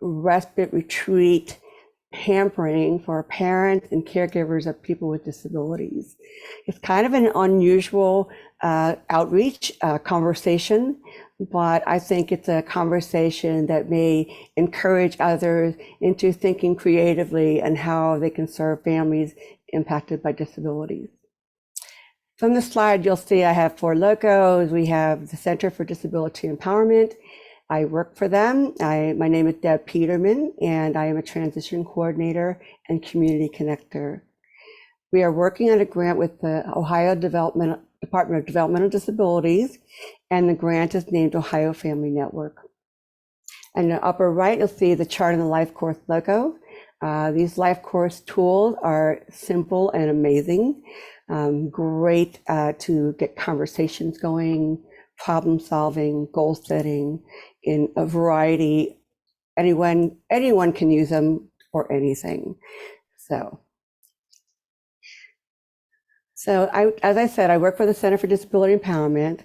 respite retreat pampering for parents and caregivers of people with disabilities. It's kind of an unusual outreach conversation, but I think it's a conversation that may encourage others into thinking creatively and how they can serve families impacted by disabilities. From the slide, you'll see I have 4 logos. We have the Center for Disability Empowerment. I work for them. My name is Deb Peterman, and I am a transition coordinator and community connector. We are working on a grant with the Ohio Department of Developmental Disabilities, and the grant is named Ohio Family Network. And in the upper right, you'll see the Charting the Life Course logo. These life course tools are simple and amazing. Great to get conversations going, problem solving, goal setting in a variety. Anyone can use them for anything. So as I said, I work for the Center for Disability Empowerment.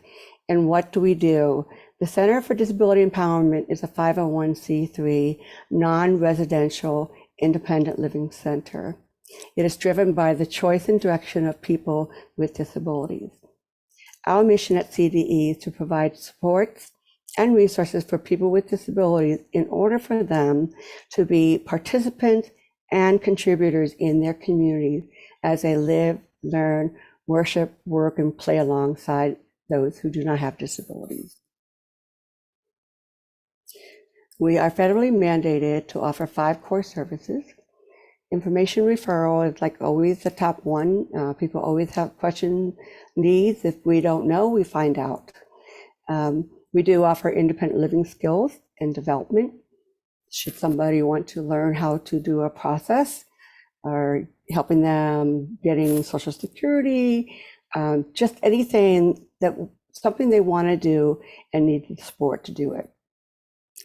And what do we do? The Center for Disability Empowerment is a 501c3 non-residential independent living center. It is driven by the choice and direction of people with disabilities. Our mission at CDE is to provide supports and resources for people with disabilities in order for them to be participants and contributors in their communities as they live, learn, worship, work, and play alongside those who do not have disabilities. We are federally mandated to offer 5 core services. Information referral is like always the top one. People always have questions, needs. If we don't know, we find out. We do offer independent living skills and development. Should somebody want to learn how to do a process or helping them getting Social Security, just anything something they want to do and need the support to do it.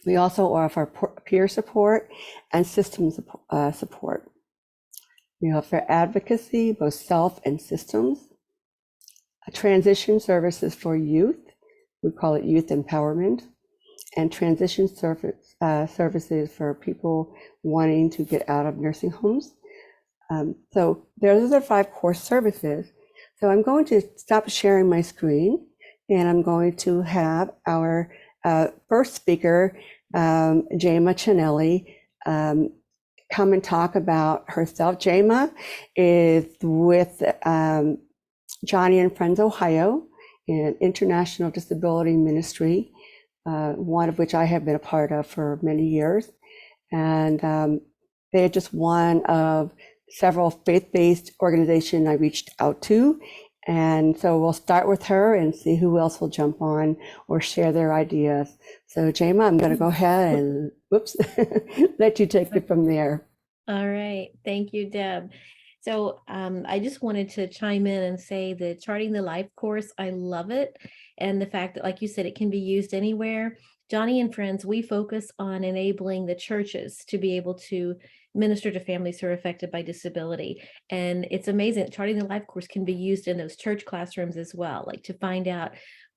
We also offer peer support and system support. We offer advocacy, both self and systems, transition services for youth. We call it youth empowerment, and transition services for people wanting to get out of nursing homes. So those are 5 core services. So I'm going to stop sharing my screen, and I'm going to have our first speaker, Jema Chinelli, come and talk about herself. Jema is with Johnny and Friends Ohio, an international disability ministry, one of which I have been a part of for many years. And they are just one of several faith-based organizations I reached out to. And so we'll start with her and see who else will jump on or share their ideas. So Jema, I'm going to go ahead and let you take it from there. All right. Thank you, Deb. So I just wanted to chime in and say the Charting the Life course, I love it. And the fact that, like you said, it can be used anywhere. Johnny and Friends, we focus on enabling the churches to be able to minister to families who are affected by disability. And it's amazing. Charting the Life course can be used in those church classrooms as well, like to find out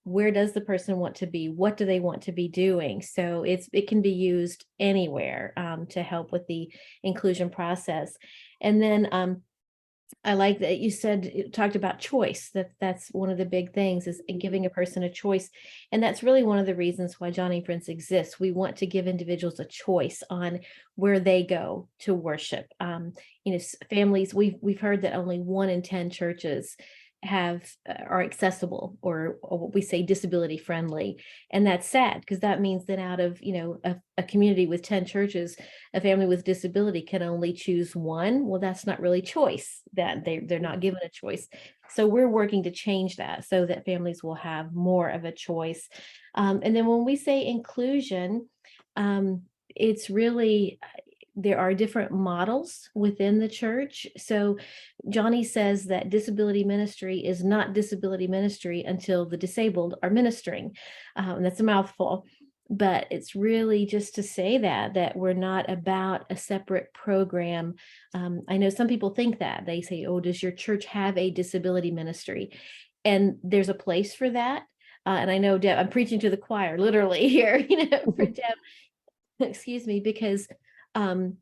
where does the person want to be? What do they want to be doing? So it can be used anywhere to help with the inclusion process. And then I like that you talked about choice. That's one of the big things is giving a person a choice. And that's really one of the reasons why Johnny and Friends exists. We want to give individuals a choice on where they go to worship. Families, we've heard that only 1 in 10 churches are accessible or what we say disability friendly. And that's sad because that means that out of a community with 10 churches, a family with disability can only choose 1. Well, that's not really choice, that they're not given a choice. So we're working to change that so that families will have more of a choice. And then when we say inclusion, it's really there are different models within the church. So Johnny says that disability ministry is not disability ministry until the disabled are ministering. And that's a mouthful, but it's really just to say that we're not about a separate program. I know some people think that. They say, oh, does your church have a disability ministry? And there's a place for that. And I know, Deb, I'm preaching to the choir literally here, for Deb. excuse me, because um,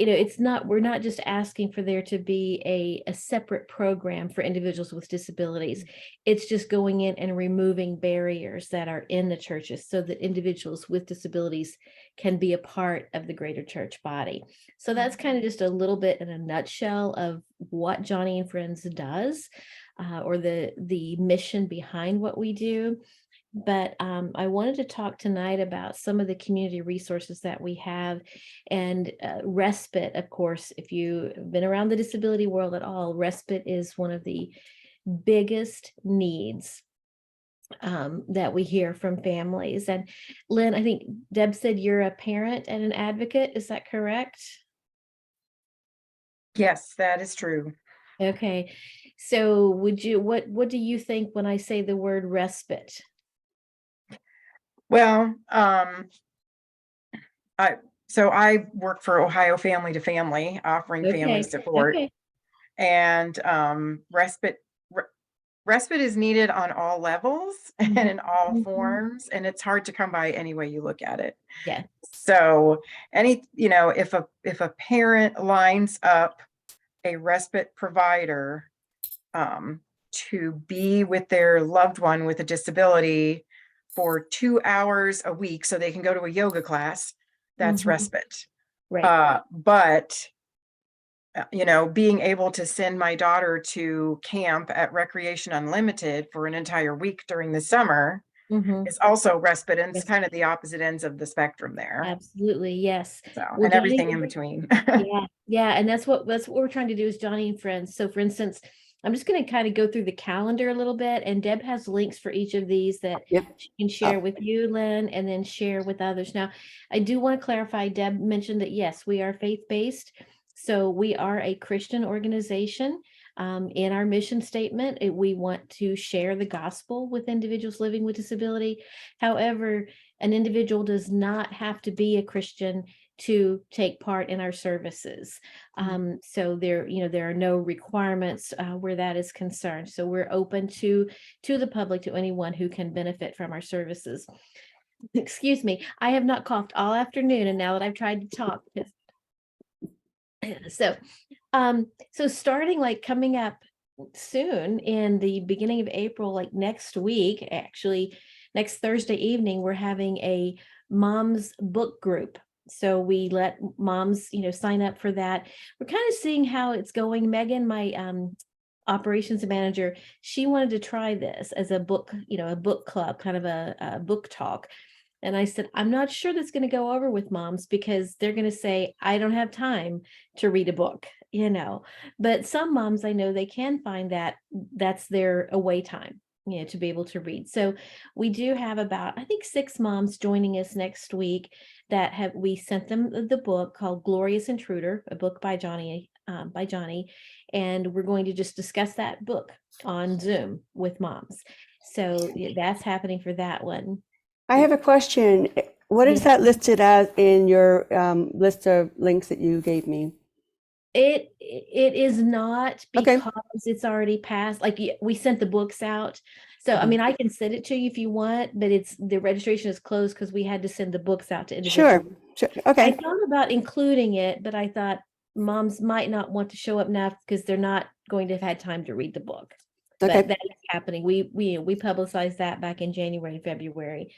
it's not, we're not just asking for there to be a separate program for individuals with disabilities. It's just going in and removing barriers that are in the churches so that individuals with disabilities can be a part of the greater church body. So that's kind of just a little bit in a nutshell of what Johnny and Friends does, or the mission behind what we do. But I wanted to talk tonight about some of the community resources that we have, and respite, of course. If you've been around the disability world at all, respite is one of the biggest needs that we hear from families. And Lynn, I think Deb said you're a parent and an advocate. Is that correct? Yes, that is true. Okay. So what do you think when I say the word respite? Well, I work for Ohio Family to Family, offering family Okay. support, Okay. and respite is needed on all levels and in all Mhm. forms, and it's hard to come by any way you look at it. Yeah. So if a parent lines up a respite provider to be with their loved one with a disability for 2 hours a week so they can go to a yoga class, that's Mhm. respite. Right. But being able to send my daughter to camp at Recreation Unlimited for an entire week during the summer Mhm. is also respite, and it's Yes. kind of the opposite ends of the spectrum there. Absolutely. Yes. So, Well, and Johnny, everything in between. yeah, yeah, and that's what we're trying to do is Johnny and Friends. So for instance, I'm just going to kind of go through the calendar a little bit, and Deb has links for each of these that Yep. she can share with you, Lynn, and then share with others. Now, I do want to clarify, Deb mentioned that yes, we are faith-based. So we are a Christian organization. In our mission statement, we want to share the gospel with individuals living with disability. However, an individual does not have to be a Christian to take part in our services. So there are no requirements where that is concerned. So we're open to the public, to anyone who can benefit from our services. Excuse me, I have not coughed all afternoon, and now that I've tried to talk, so starting like coming up soon in the beginning of April, like next week, actually next Thursday evening, we're having a mom's book group. So we let moms, sign up for that. We're kind of seeing how it's going. Megan, my operations manager, she wanted to try this as a book, a book club, kind of a book talk. And I said, I'm not sure that's going to go over with moms because they're going to say, I don't have time to read a book, But some moms, I know they can find that that's their away time, to be able to read. So we do have about, I think, 6 moms joining us next week we sent them the book called Glorious Intruder, a book by Johnny, and we're going to just discuss that book on Zoom with moms. So that's happening for that one. I have a question. What is Yeah. that listed as in your list of links that you gave me? It is not, Okay. because it's already passed. Like we sent the books out. So I mean, I can send it to you if you want, but the registration is closed because we had to send the books out to Sure. individuals. Sure. I Okay. thought about including it, but I thought moms might not want to show up now because they're not going to have had time to read the book. But Okay. that is happening. We publicized that back in January and February.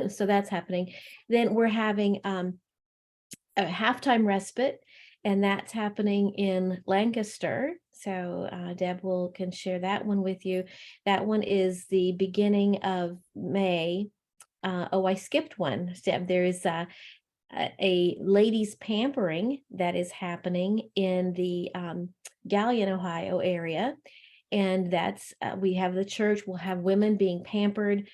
So that's happening. Then we're having a halftime respite, and that's happening in Lancaster. So Deb can share that one with you. That one is the beginning of May. Oh, I skipped one step. There is a ladies pampering that is happening in the Galion, Ohio area. And that's, we have the church, we'll have women being pampered,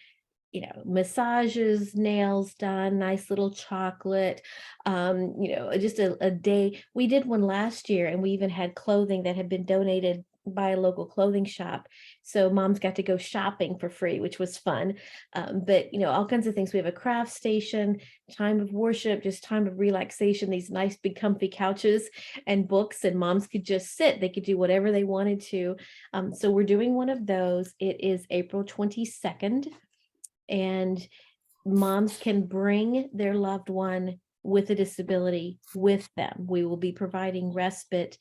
massages, nails done, nice little chocolate, just a day. We did one last year, and we even had clothing that had been donated by a local clothing shop. So moms got to go shopping for free, which was fun. But all kinds of things. We have a craft station, time of worship, just time of relaxation, these nice big comfy couches and books, and moms could just sit. They could do whatever they wanted to. So we're doing one of those. It is April 22nd. And moms can bring their loved one with a disability with them. We will be providing respite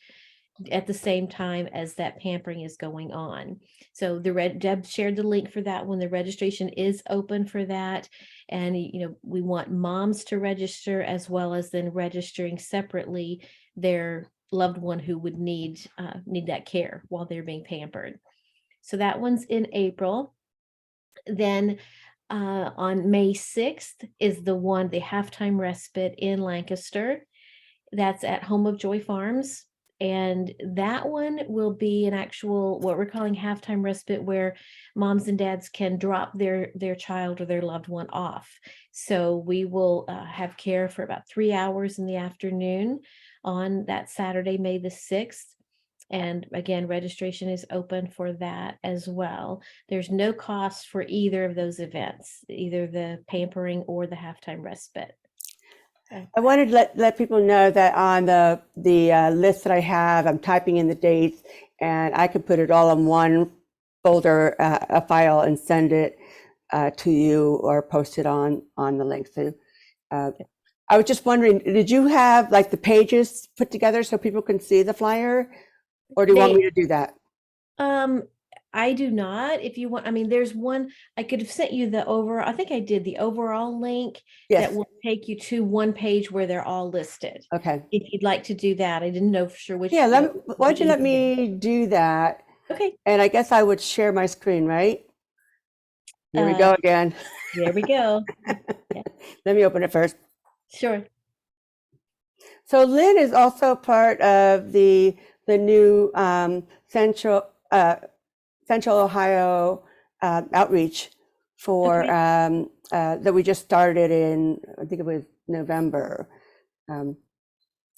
at the same time as that pampering is going on. So Deb shared the link for that when the registration is open for that. And, we want moms to register, as well as then registering separately their loved one who would need that care while they're being pampered. So that one's in April. Then on May 6th is the halftime respite in Lancaster. That's at Home of Joy Farms. And that one will be an actual, what we're calling halftime respite, where moms and dads can drop their child or their loved one off. So we will have care for about 3 hours in the afternoon on that Saturday, May the 6th. And again, registration is open for that as well. There's no cost for either of those events, either the pampering or the halftime respite. I wanted to let people know that on the list that I have, I'm typing in the dates, and I could put it all in one folder, a file, and send it to you, or post it on the link. So I was just wondering, did you have like the pages put together so people can see the flyer, or do you want me to do that? I do not. If you want, there's one, I could have sent you the overall, I think I did the overall link. Yes. That will take you to one page where they're all listed. Okay. If you'd like to do that. I didn't know for sure which. Yeah, why don't you let me do that? Okay. And I guess I would share my screen, right? Here we go again. There we go. Yeah. Let me open it first. Sure. So Lynn is also part of the new Central Ohio outreach for that we just started in, I think it was November. So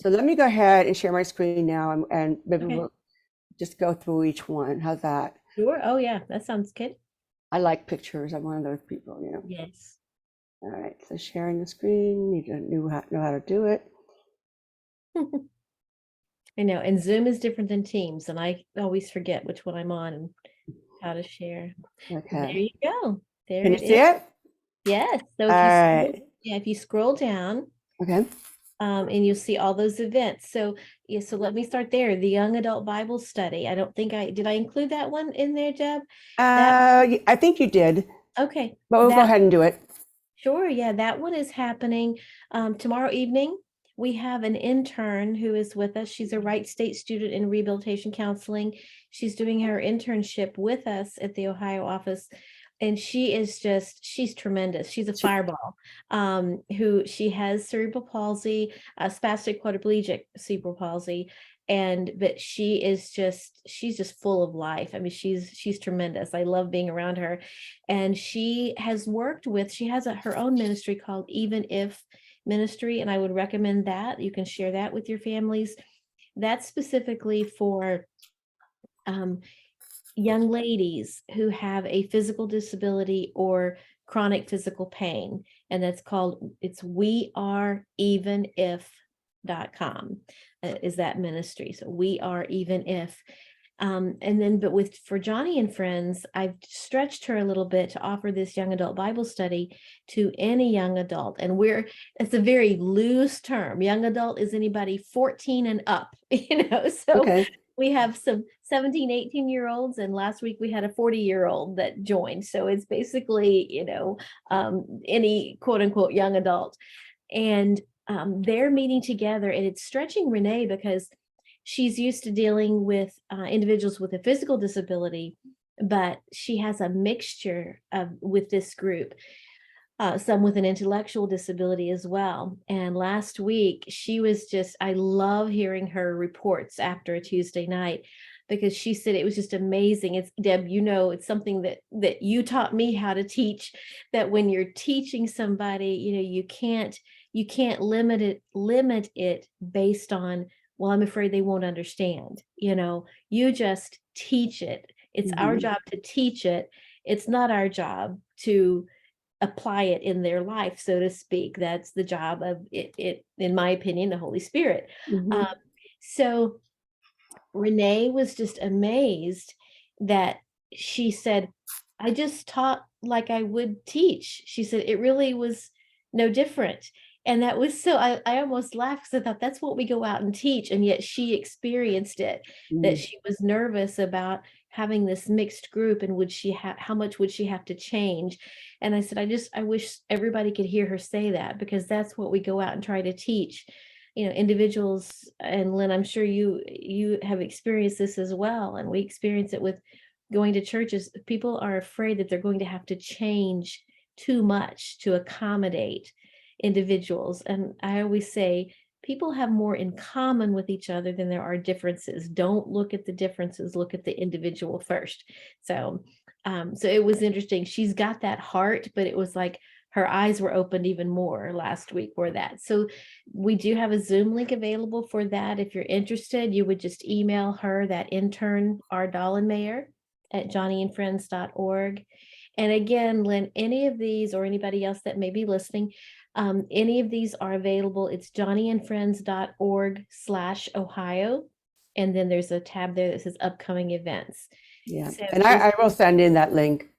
let me go ahead and share my screen now, and maybe we'll just go through each one. How's that? Sure. Oh yeah, that sounds good. I like pictures. I'm one of those people, Yes. All right, so sharing the screen, need to know how to do it. I know, and Zoom is different than Teams, and I always forget which one I'm on and how to share. Okay. There you go. There Can you it see is. it? Yes. So if you scroll down, Okay. And you'll see all those events. So so let me start there. The Young Adult Bible Study. I don't think did I include that one in there, Deb? I think you did. Okay. But we'll go ahead and do it. Sure. Yeah, that one is happening tomorrow evening. We have an intern who is with us. She's a Wright State student in rehabilitation counseling. She's doing her internship with us at the Ohio office. And she's tremendous. She's a fireball. She has cerebral palsy, spastic quadriplegic cerebral palsy. But she's just full of life. She's tremendous. I love being around her. And she has her own ministry called Even If Ministry. And I would recommend that. You can share that with your families. That's specifically for young ladies who have a physical disability or chronic physical pain. And it's weareevenif.com is that ministry. So We Are Even If. For Johnny and Friends, I've stretched her a little bit to offer this young adult Bible study to any young adult. And it's a very loose term. Young adult is anybody 14 and up, so okay. We have some 17, 18-year-olds, and last week we had a 40-year-old that joined. So it's basically, any quote unquote young adult. And they're meeting together, and it's stretching Renee because she's used to dealing with individuals with a physical disability, but she has a mixture with this group, some with an intellectual disability as well. And last week, I love hearing her reports after a Tuesday night, because she said it was just amazing. It's Deb, it's something that you taught me how to teach, that when you're teaching somebody, you can't limit it based on, well, I'm afraid they won't understand. You just teach it. It's our job to teach it. It's not our job to apply it in their life, so to speak. That's the job of it, in my opinion, the Holy Spirit. So Renee was just amazed that she said, I just taught like I would teach. She said it really was no different. And that was so, I almost laughed because I thought that's what we go out and teach. And yet she experienced it, that Mm. she was nervous about having this mixed group and would she have, how much would she have to change? And I said, I wish everybody could hear her say that, because that's what we go out and try to teach, individuals. And Lynn, I'm sure you have experienced this as well. And we experience it with going to churches. People are afraid that they're going to have to change too much to accommodate individuals. And I always say, people have more in common with each other than there are differences. Don't look at the differences, look at the individual first. So, so it was interesting. She's got that heart, but it was like her eyes were opened even more last week for that. So we do have a Zoom link available for that. If you're interested, you would just email her, that intern, R. Dollenmayer, at johnnyandfriends.org. And again, Lynn, any of these or anybody else that may be listening, any of these are available. It's johnnyandfriends.org/Ohio. And then there's a tab there that says upcoming events. Yeah, So and I will send in that link.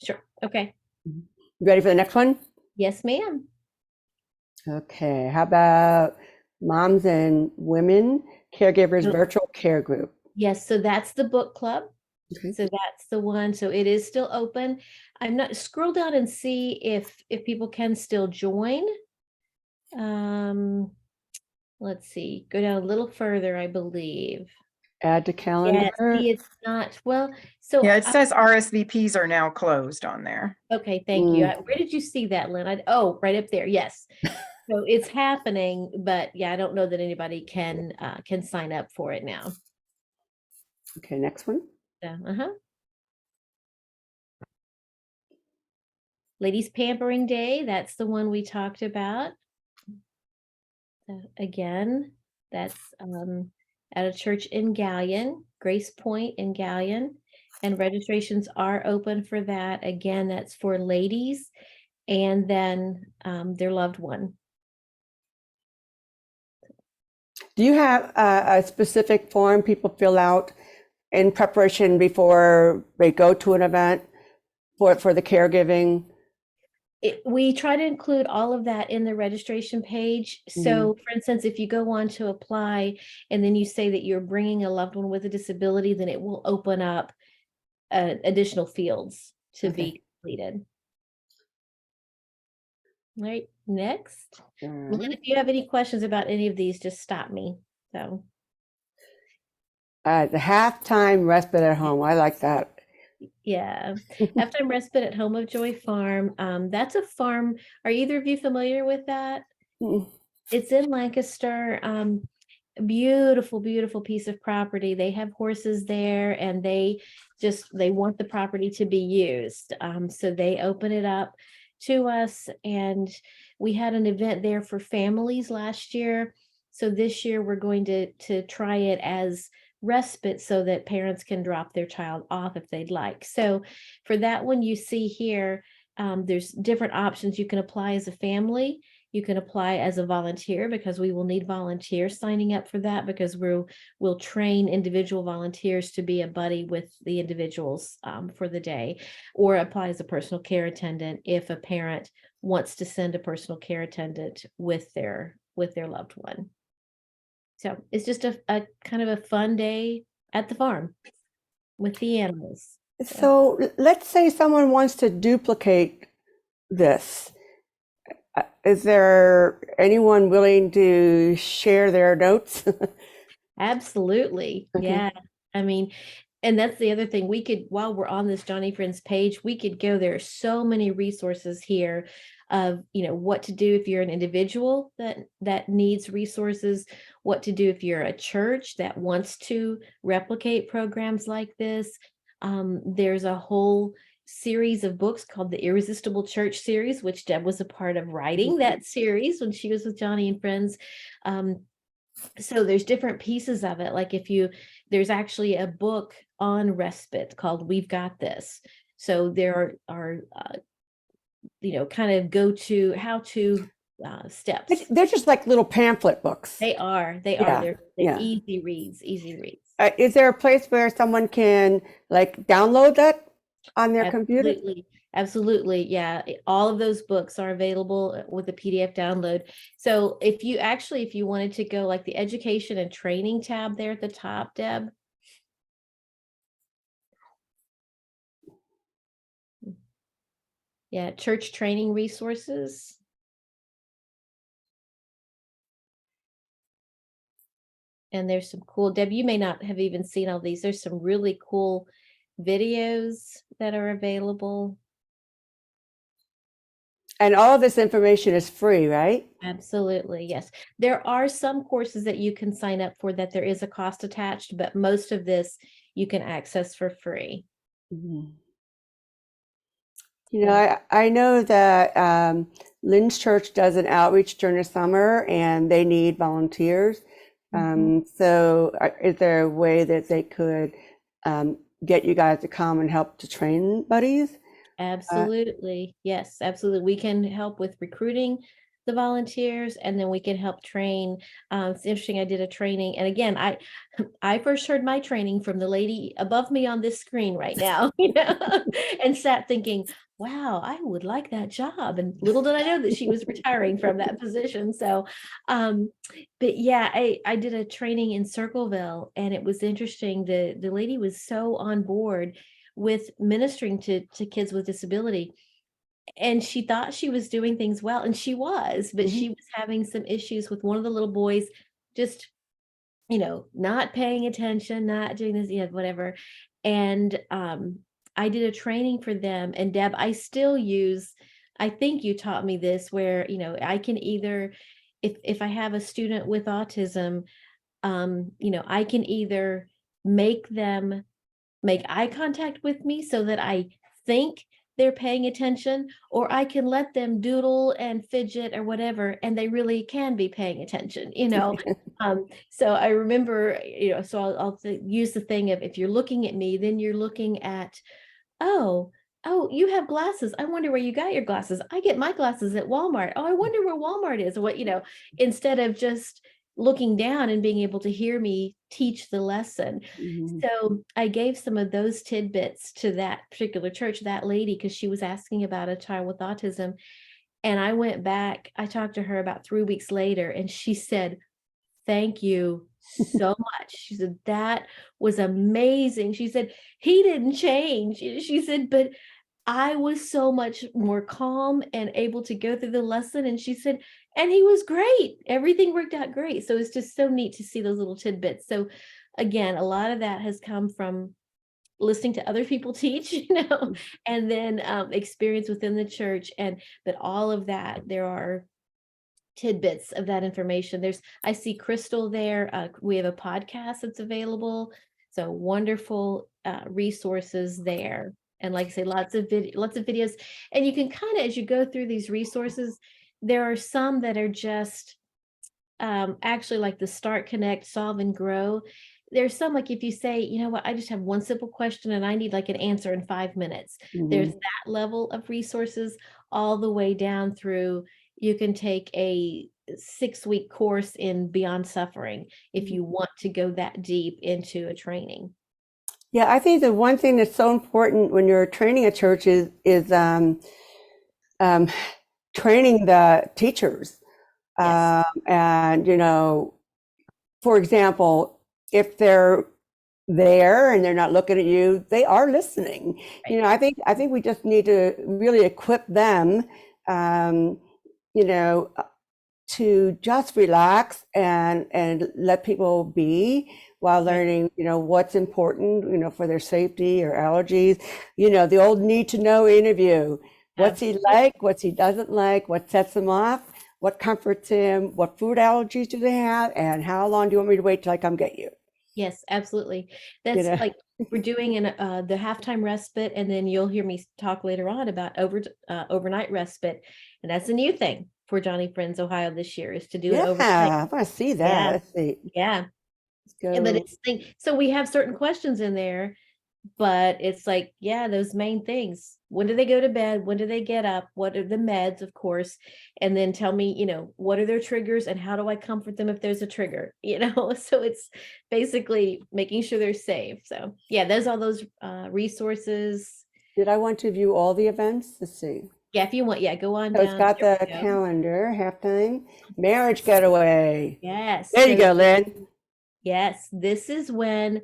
sure. Okay. You ready for the next one? Yes, ma'am. Okay, how about Moms and Women Caregivers Oh. Virtual Care Group? Yes, so that's the book club. Okay. So that's the one. So it is still open. I'm not, scroll down and see if people can still join. Let's see, go down a little further, I believe. Add to calendar. Yeah, see, it's not, well, so, Yeah, it says RSVPs are now closed on there. okay, thank you. Mm. Where did you see that, Lynn? Oh, right up there, yes. So it's happening, but yeah, I don't know that anybody can sign up for it now. Okay, next one. So, Ladies Pampering Day, that's the one we talked about. So again, that's at a church in Gallion, Grace Point in Gallion, and registrations are open for that. Again, that's for ladies and then their loved one. Do you have a specific form people fill out in preparation before they go to an event for the caregiving? We try to include all of that in the registration page. So for instance, if you go on to apply and then you say that you're bringing a loved one with a disability, then it will open up additional fields to be completed. All right, next. Lynn, if you have any questions about any of these, just stop me. So the halftime respite at home, I like that. yeah, halftime respite at Home of Joy Farm. That's a farm. Are either of you familiar with that? Mm. It's in Lancaster. Beautiful, beautiful piece of property. They have horses there and they want the property to be used. So they open it up to us, and we had an event there for families last year. So this year we're going to try it as respite so that parents can drop their child off if they'd like. So for that one, you see here, there's different options. You can apply as a family. You can apply as a volunteer, because we will need volunteers signing up for that, because we'll train individual volunteers to be a buddy with the individuals for the day, or apply as a personal care attendant if a parent wants to send a personal care attendant with their loved one. So it's just a kind of a fun day at the farm with the animals. So let's say someone wants to duplicate this. Is there anyone willing to share their notes? Absolutely. Okay. Yeah. I mean, and that's the other thing. We could, while we're on this Johnny Friends page, we could go, there are so many resources here of, what to do if you're an individual that needs resources, what to do if you're a church that wants to replicate programs like this. There's a whole series of books called the Irresistible Church series, which Deb was a part of writing that series when she was with Johnny and Friends. So there's different pieces of it. Like there's actually a book on respite called We've Got This. So there are kind of how to steps. They're just like little pamphlet books. They are. Yeah, They're yeah. easy reads. Is there a place where someone can like download that on their computer? Absolutely. Absolutely. Yeah. All of those books are available with a PDF download. So if you wanted to go like the education and training tab there at the top, Deb. Yeah. Church training resources. And there's some cool, Deb, you may not have even seen all these. There's some really cool videos that are available. And all of this information is free, right? Absolutely, yes. There are some courses that you can sign up for that there is a cost attached, but most of this you can access for free. Mhm. You know, I know that Lynn's church does an outreach during the summer and they need volunteers. So is there a way that they could get you guys to come and help to train buddies? Absolutely. Yes, absolutely. We can help with recruiting the volunteers and then we can help train. It's interesting. I did a training and again, I first heard my training from the lady above me on this screen right now, and sat thinking, wow, I would like that job. And little did I know that she was retiring from that position. So, but yeah, I did a training in Circleville and it was interesting. The lady was so on board with ministering to kids with disability. And she thought she was doing things well, and she was, but she Mhm. was having some issues with one of the little boys just, not paying attention, not doing this, whatever. And I did a training for them. And Deb, I still use, I think you taught me this, where, I can either, if I have a student with autism, I can either make them make eye contact with me so that I think they're paying attention, or I can let them doodle and fidget or whatever, and they really can be paying attention. So I remember, so I'll use the thing of if you're looking at me, then you're looking at, oh, oh, you have glasses. I wonder where you got your glasses. I get my glasses at Walmart. Oh, I wonder where Walmart is. Or what, instead of just looking down and being able to hear me teach the lesson. Mhm. So I gave some of those tidbits to that particular church, that lady, because she was asking about a child with autism. And I went back, I talked to her about 3 weeks later, and she said, thank you so much. She said, that was amazing. She said, he didn't change. She said, but I was so much more calm and able to go through the lesson. And she said, and he was great. Everything worked out great. So it's just so neat to see those little tidbits. So again, a lot of that has come from listening to other people teach, and then experience within the church. But all of that, there are tidbits of that information. I see Crystal there. We have a podcast that's available. So wonderful resources there. And like I say, lots of videos. And you can kind of, as you go through these resources, there are some that are just actually like the Start, Connect, Solve, and Grow. There's some like if you say, you know what, I just have one simple question and I need like an answer in 5 minutes. There's Mhm. that level of resources all the way down through. You can take a 6-week course in Beyond Suffering if you want to go that deep into a training. Yeah, I think the one thing that's so important when you're training a church is um, training the teachers. Yes. And, for example, if they're there and they're not looking at you, they are listening. Right. I think we just need to really equip them, um, you know, to just relax and let people be while Right. learning, what's important, for their safety or allergies. The old need to know interview. What's he Absolutely. like? What's he doesn't like? What sets him off? What comforts him? What food allergies do they have? And how long do you want me to wait till I come get you? Yes, absolutely. You That's know? like we're doing the halftime respite, and then you'll hear me talk later on about overnight respite, and that's a new thing for Johnny Friends Ohio this year is to do it Yeah, overnight. I want to see that. Yeah, Let's see. yeah. Let's But go. it's so we have certain questions in there, but it's like, yeah, those main things. When do they go to bed? When do they get up? What are the meds, of course? And then tell me, what are their triggers and how do I comfort them if there's a trigger? So it's basically making sure they're safe. So yeah, there's all those resources. Did I want to view all the events? Let's see. Yeah, if you want, yeah, go on So it's down. got There the we go. calendar, halftime, marriage getaway. Yes. There you So go, Lynn. yes, this is when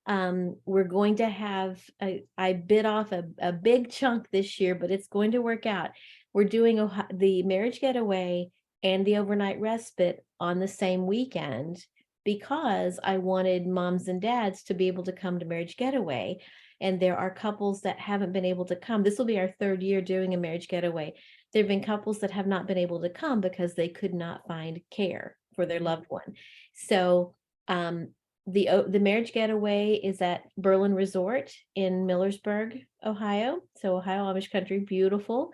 we're going to have, I bit off a big chunk this year, but it's going to work out. We're doing the marriage getaway and the overnight respite on the same weekend because I wanted moms and dads to be able to come to marriage getaway. And there are couples that haven't been able to come. This will be our third year doing a marriage getaway. There have been couples that have not been able to come because they could not find care for their loved one. So the marriage getaway is at Berlin Resort in Millersburg, Ohio. So Ohio Amish country, beautiful.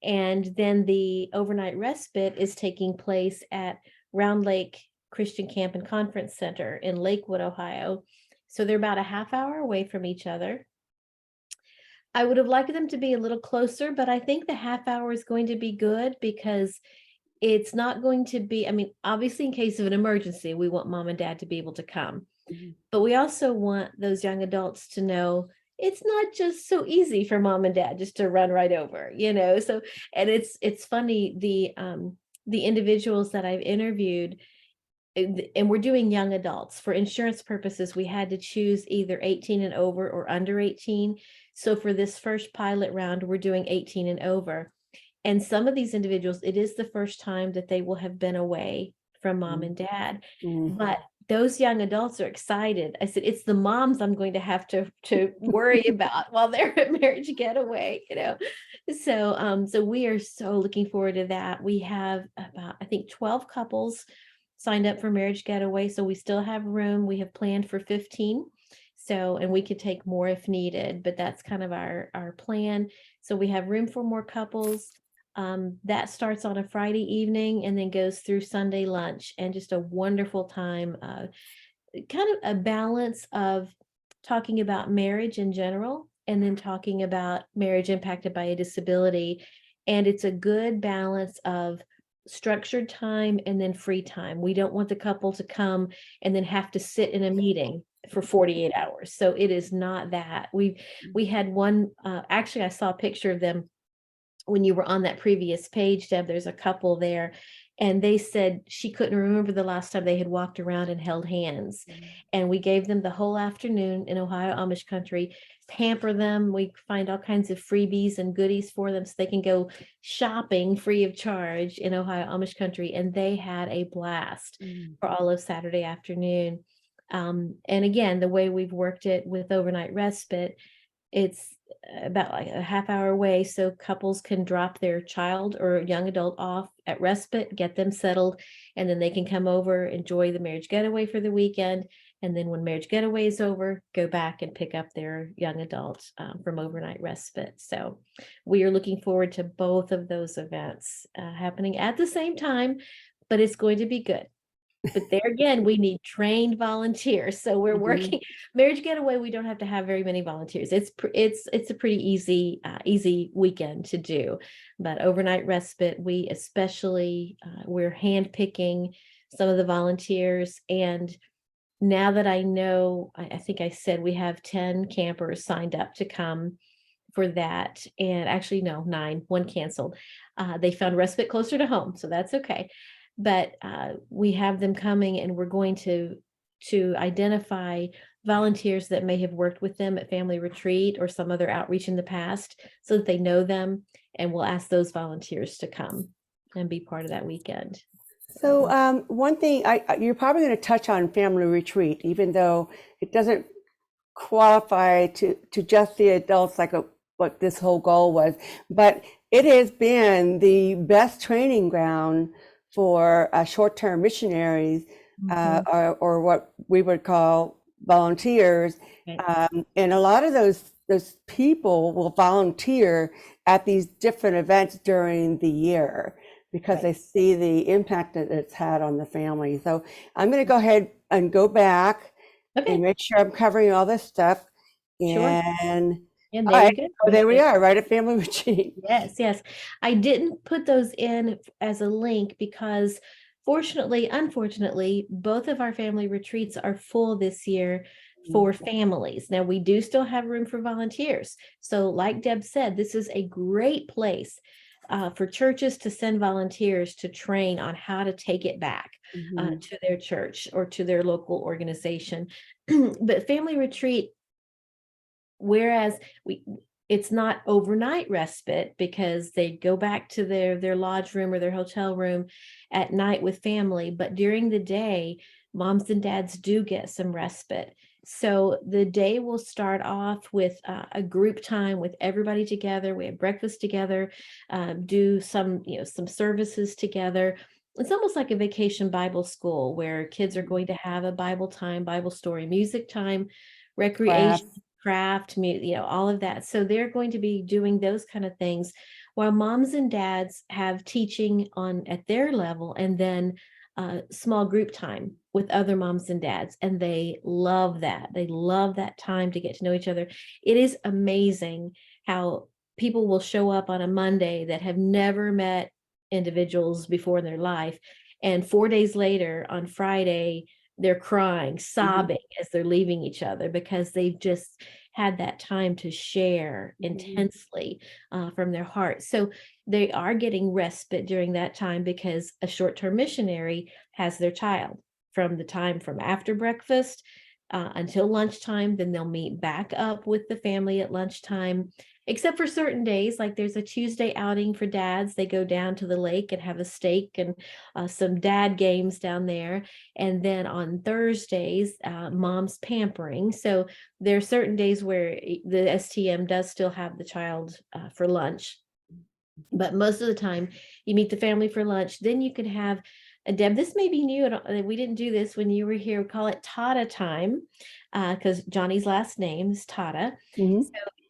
And then the overnight respite is taking place at Round Lake Christian Camp and Conference Center in Lakewood, Ohio. So they're about a half hour away from each other. I would have liked them to be a little closer, but I think the half hour is going to be good because it's not going to be, I mean, obviously in case of an emergency, we want mom and dad to be able to come. But we also want those young adults to know it's not just so easy for mom and dad just to run right over, So, and it's funny, the individuals that I've interviewed, and we're doing young adults for insurance purposes, we had to choose either 18 and over or under 18. So for this first pilot round, we're doing 18 and over. And some of these individuals, it is the first time that they will have been away from mom and dad. But those young adults are excited. I said, it's the moms I'm going to have to worry about while they're at marriage getaway, So we are so looking forward to that. We have about, I think, 12 couples signed up for marriage getaway. So we still have room. We have planned for 15. So, and we could take more if needed, but that's kind of our plan. So we have room for more couples. That starts on a Friday evening and then goes through Sunday lunch, and just a wonderful time, kind of a balance of talking about marriage in general and then talking about marriage impacted by a disability. And it's a good balance of structured time and then free time. We don't want the couple to come and then have to sit in a meeting for 48 hours. So it is not that. We had one, actually I saw a picture of them when you were on that previous page, Deb. There's a couple there, and they said she couldn't remember the last time they had walked around and held hands. And we gave them the whole afternoon in Ohio Amish country, pamper them. We find all kinds of freebies and goodies for them so they can go shopping free of charge in Ohio Amish country. And they had a blast for all of Saturday afternoon. And again, the way we've worked it with overnight respite, it's about like a half hour away, so couples can drop their child or young adult off at respite, get them settled, and then they can come over, enjoy the marriage getaway for the weekend, and then when marriage getaway is over, go back and pick up their young adult from overnight respite. So we are looking forward to both of those events happening at the same time, but it's going to be good. But there again, we need trained volunteers. So we're working marriage getaway. We don't have to have very many volunteers. It's a pretty easy weekend to do. But overnight respite, we especially we're handpicking some of the volunteers. And now that I know, I think I said we have 10 campers signed up to come for that. And actually, no, 9, 1 canceled. They found respite closer to home, so that's okay. But we have them coming, and we're going to identify volunteers that may have worked with them at family retreat or some other outreach in the past, so that they know them, and we'll ask those volunteers to come and be part of that weekend. So one thing, you're probably going to touch on family retreat, even though it doesn't qualify to just the adults like what this whole goal was, but it has been the best training ground for short-term missionaries, or what we would call volunteers. And a lot of those people will volunteer at these different events during the year because they see the impact that it's had on the family. So I'm going to go ahead and go back and make sure I'm covering all this stuff. And And there you go. Oh, there we are, right at family retreat. Yes. I didn't put those in as a link because unfortunately, both of our family retreats are full this year for families. Now, we do still have room for volunteers. So like Deb said, this is a great place for churches to send volunteers to train on how to take it back to their church or to their local organization. But family retreat, whereas it's not overnight respite because they go back to their lodge room or their hotel room at night with family, but during the day, moms and dads do get some respite. So the day will start off with a group time with everybody together. We have breakfast together, do some services together. It's almost like a vacation Bible school where kids are going to have a Bible time, Bible story, music time, recreation, craft, all of that. So they're going to be doing those kind of things while moms and dads have teaching at their level, and then small group time with other moms and dads. And they love that. They love that time to get to know each other. It is amazing how people will show up on a Monday that have never met individuals before in their life. And 4 days later on Friday, they're crying, sobbing as they're leaving each other because they've just had that time to share intensely from their heart. So they are getting respite during that time because a short-term missionary has their child from after breakfast until lunchtime. Then they'll meet back up with the family at lunchtime, except for certain days, like there's a Tuesday outing for dads. They go down to the lake and have a steak and some dad games down there. And then on Thursdays, mom's pampering. So there are certain days where the STM does still have the child for lunch. But most of the time, you meet the family for lunch. Then you can have Deb, this may be new. We didn't do this when you were here. We call it Tata time because Johnny's last name is Tata. So,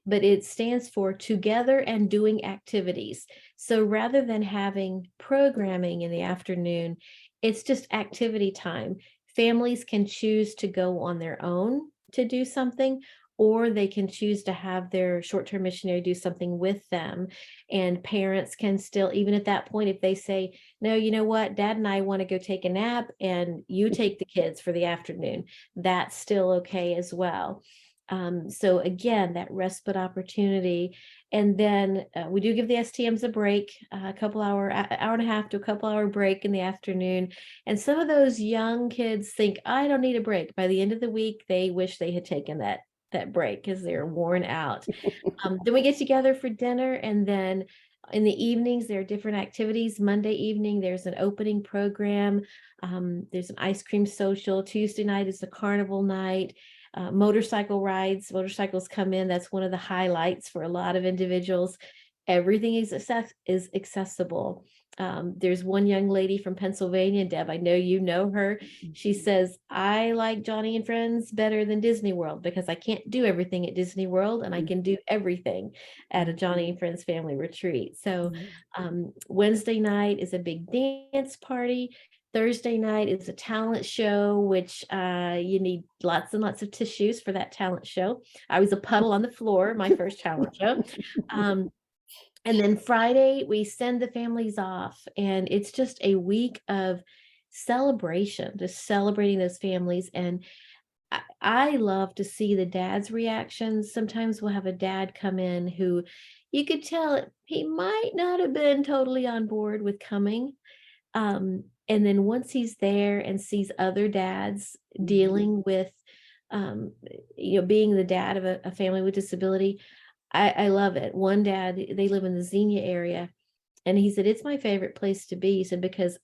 but it stands for Together and Doing Activities. So rather than having programming in the afternoon, it's just activity time. Families can choose to go on their own to do something, or they can choose to have their short-term missionary do something with them. And parents can still, even at that point, if they say, no, you know what, Dad and I want to go take a nap and you take the kids for the afternoon, that's still okay as well. So again, that respite opportunity. And then we do give the STMs a break, hour and a half to a couple hour break in the afternoon. And some of those young kids think, I don't need a break. By the end of the week, they wish they had taken that break because they're worn out. Then we get together for dinner, and then in the evenings there are different activities. Monday evening there's an opening program, there's an ice cream social. Tuesday night is the carnival night. Motorcycle rides, motorcycles come in. That's one of the highlights for a lot of individuals. Everything is accessible. There's one young lady from Pennsylvania, Deb, I know you know her. She says, I like Johnny and Friends better than Disney World because I can't do everything at Disney World and I can do everything at a Johnny and Friends family retreat. So Wednesday night is a big dance party. Thursday night is a talent show, which you need lots and lots of tissues for that talent show. I was a puddle on the floor, my first talent show. And then Friday, we send the families off, and it's just a week of celebration, just celebrating those families. And I love to see the dad's reactions. Sometimes we'll have a dad come in who you could tell he might not have been totally on board with coming. And then once he's there and sees other dads dealing with, being the dad of a family with disability, I love it. One dad, they live in the Xenia area, and he said, it's my favorite place to be. He said, because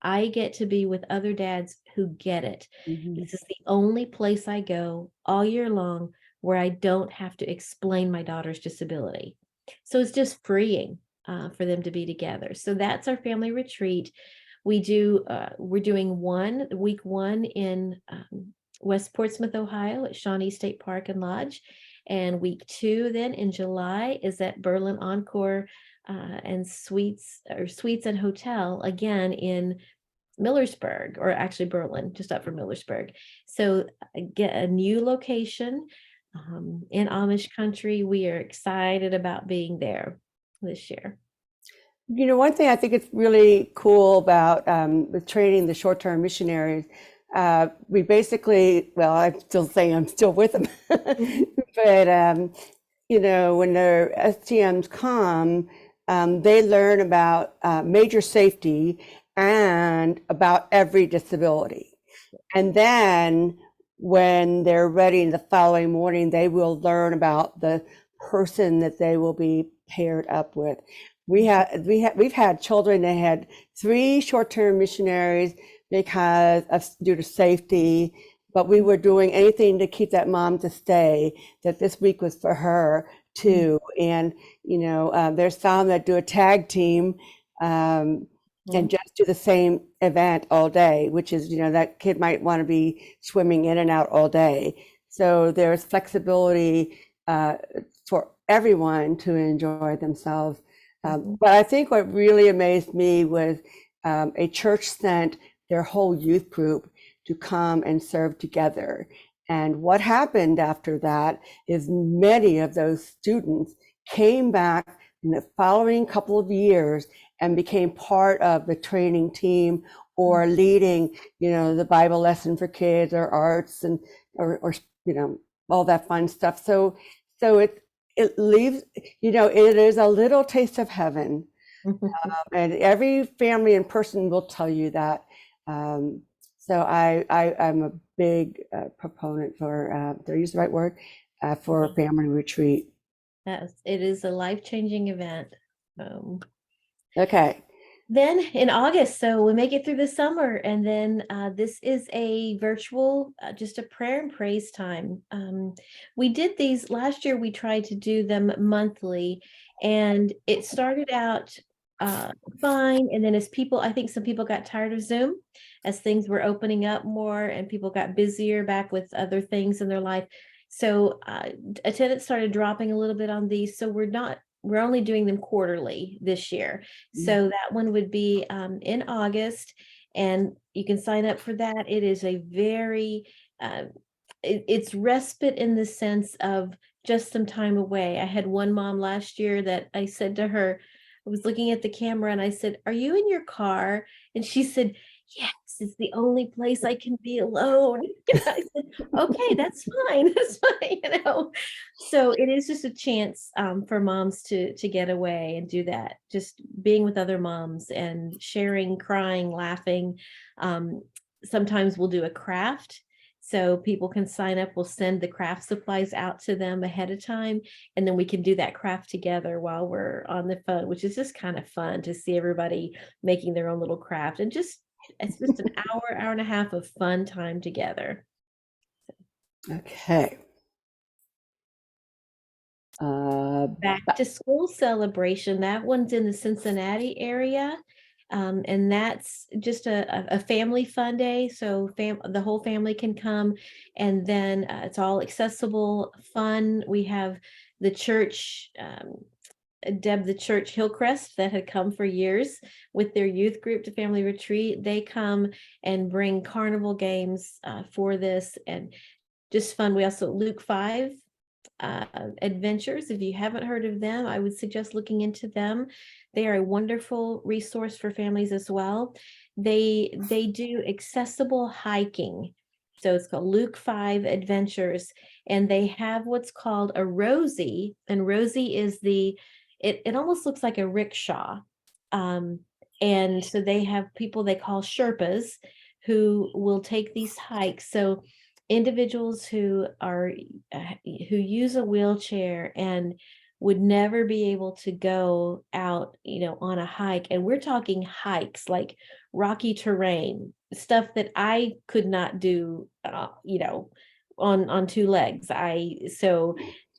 I get to be with other dads who get it. This is the only place I go all year long where I don't have to explain my daughter's disability. So it's just freeing for them to be together. So that's our family retreat. We're doing week one in West Portsmouth, Ohio at Shawnee State Park and Lodge. And week 2 then in July is at Berlin Encore and Suites and Hotel, again in Millersburg, or actually Berlin, just up from Millersburg. So get a new location in Amish country. We are excited about being there this year. One thing I think it's really cool about the training the short-term missionaries, we basically, well, I'm still saying I'm still with them, but you know, when their STMs come, they learn about major safety and about every disability. And then when they're ready the following morning, they will learn about the person that they will be paired up with. We've had children that had 3 short-term missionaries because of due to safety, but we were doing anything to keep that mom to stay, that this week was for her too. And, you know, there's some that do a tag team and just do the same event all day, which is, you know, that kid might want to be swimming in and out all day. So there's flexibility for everyone to enjoy themselves. But I think what really amazed me was a church sent their whole youth group to come and serve together. And what happened after that is many of those students came back in the following couple of years and became part of the training team or leading, you know, the Bible lesson for kids or arts and or you know, all that fun stuff. So it leaves, you know, it is a little taste of heaven. And every family and person will tell you that. So I'm a big proponent for, did I use the right word? For a family retreat. Yes, it is a life-changing event. Okay. Then in August, so we make it through the summer, and then this is a virtual, just a prayer and praise time. We did these last year. We tried to do them monthly, and it started out fine. And then as people, I think some people got tired of Zoom as things were opening up more and people got busier back with other things in their life. So attendance started dropping a little bit on these. So we're only doing them quarterly this year. So that one would be in August, and you can sign up for that. It is a very, it's respite in the sense of just some time away. I had one mom last year that I said to her, I was looking at the camera and I said, "Are you in your car?" And she said, "Yes, it's the only place I can be alone." And I said, "Okay, that's fine. That's fine." You know, so it is just a chance for moms to get away and do that. Just being with other moms and sharing, crying, laughing. Sometimes we'll do a craft. So people can sign up. We'll send the craft supplies out to them ahead of time. And then we can do that craft together while we're on the phone, which is just kind of fun to see everybody making their own little craft. And it's just an hour and a half of fun time together. Okay. Back to school celebration. That one's in the Cincinnati area. And that's just a family fun day. So the whole family can come, and then it's all accessible, fun. We have the church, Deb, the church Hillcrest that had come for years with their youth group to family retreat. They come and bring carnival games for this, and just fun. We also Luke 5 adventures. If you haven't heard of them, I would suggest looking into them. They are a wonderful resource for families as well. They do accessible hiking. So it's called Luke 5 Adventures, and they have what's called a Rosie, and Rosie is it almost looks like a rickshaw. And so they have people they call Sherpas who will take these hikes. So individuals who use a wheelchair and would never be able to go out, you know, on a hike. And we're talking hikes like rocky terrain, stuff that I could not do, you know, on 2 legs. So